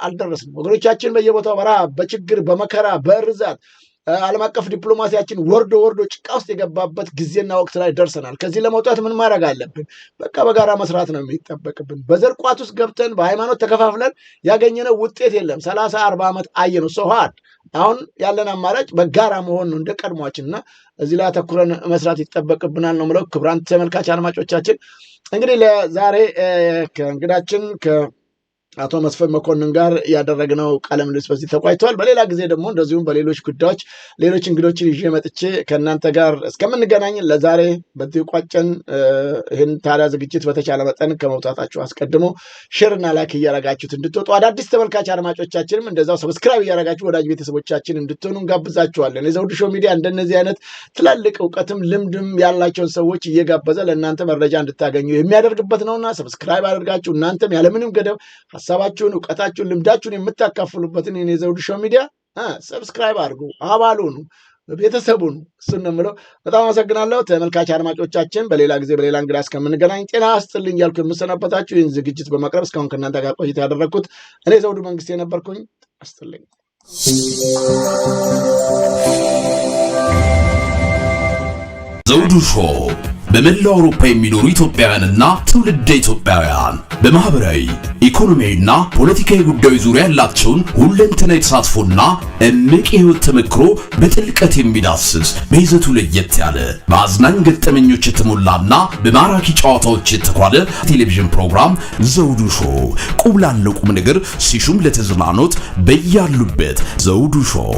አልደረስንም። ወገኖቻችን በየቦታው በረሃብ፣ በችግር፣ በመከራ፣ በእርዛት ዓለም አቀፍ ዲፕሎማሲያችን ወርዶ ጭቃ ውስጥ የገባበት ጊዜና ወቅት ላይ ደርሰናል። ከዚህ ለመውጣት ምን ማድረግ አለብን? በቃ በጋራ መስራት ነው የሚጠበቅብን። በዘር ቋት ውስጥ ገብተን በሃይማኖት ተከፋፍለን ያገኘነው ውጤት የለም። 30-40 ዓመት አየነው። ሶሃድ አሁን ያለን አማራጭ በጋራ መሆን ነው እንደ ቀድሟችንና እዚህ ላይ አተኩረን መስራት ይጠበቅብናል ነው የምለው። ክቡራን ተመልካች አድማጮቻችን እንግዲህ ለዛሬ ከእንግዳችን አቶ መስፍን መኮንን ጋር ያደረግነው ቃለ ምልልስ በዚህ ተቋጭቷል። በሌላ ጊዜ ደግሞ እንደዚሁም በሌሎች ጉዳዮች ሌሎች እንግዶችን ይዤ መጥቼ ከእናንተ ጋር እስከምንገናኝ ለዛሬ በዚህ ቋጨን። ይህን ታዲያ ዝግጅት በተቻለ መጠን ከመውጣታችሁ አስቀድሞ ሼርና ላይክ እያረጋችሁት እንድትወጡ፣ አዳዲስ ተመልካች አድማጮቻችንም እንደዛው ሰብስክራይብ እያረጋችሁ ወዳጅ ቤተሰቦቻችን እንድትሆኑ እንጋብዛችኋለን። የዘውዱ ሾው ሚዲያ እንደነዚህ አይነት ትላልቅ እውቀትም ልምድም ያላቸውን ሰዎች እየጋበዘ ለእናንተ መረጃ እንድታገኙ የሚያደርግበት ነውና ሰብስክራይብ አድርጋችሁ እናንተም ያለምንም ገደብ ሀሳባችሁን፣ እውቀታችሁን፣ ልምዳችሁን የምታካፍሉበትን የዘውዱ ሾው ሚዲያ ሰብስክራይብ አድርጉ፣ አባሉን፣ ቤተሰቡን። እሱን ነው የምለው። በጣም አመሰግናለሁ ተመልካች አድማጮቻችን። በሌላ ጊዜ በሌላ እንግዳ እስከምንገናኝ ጤና ይስጥልኝ እያልኩ የምሰናበታችሁ ይህን ዝግጅት በማቅረብ እስካሁን ከእናንተ ጋር ቆይታ ያደረግኩት እኔ ዘውዱ መንግስቴ ነበርኩኝ። ይስጥልኝ። ዘውዱ ሾው በመላው አውሮፓ የሚኖሩ ኢትዮጵያውያንና ትውልደ ኢትዮጵያውያን በማህበራዊ ኢኮኖሚያዊና ፖለቲካዊ ጉዳዮች ዙሪያ ያላቸውን ሁለንተናዊ ተሳትፎና እምቅ የህይወት ተመክሮ በጥልቀት የሚዳስስ በይዘቱ ለየት ያለ በአዝናኝ ገጠመኞች የተሞላና በማራኪ ጨዋታዎች የተኳለ ቴሌቪዥን ፕሮግራም ዘውዱ ሾው። ቁም ላለው ቁም ነገር ሲሹም ለተዝናኖት በያሉበት ዘውዱ ሾው።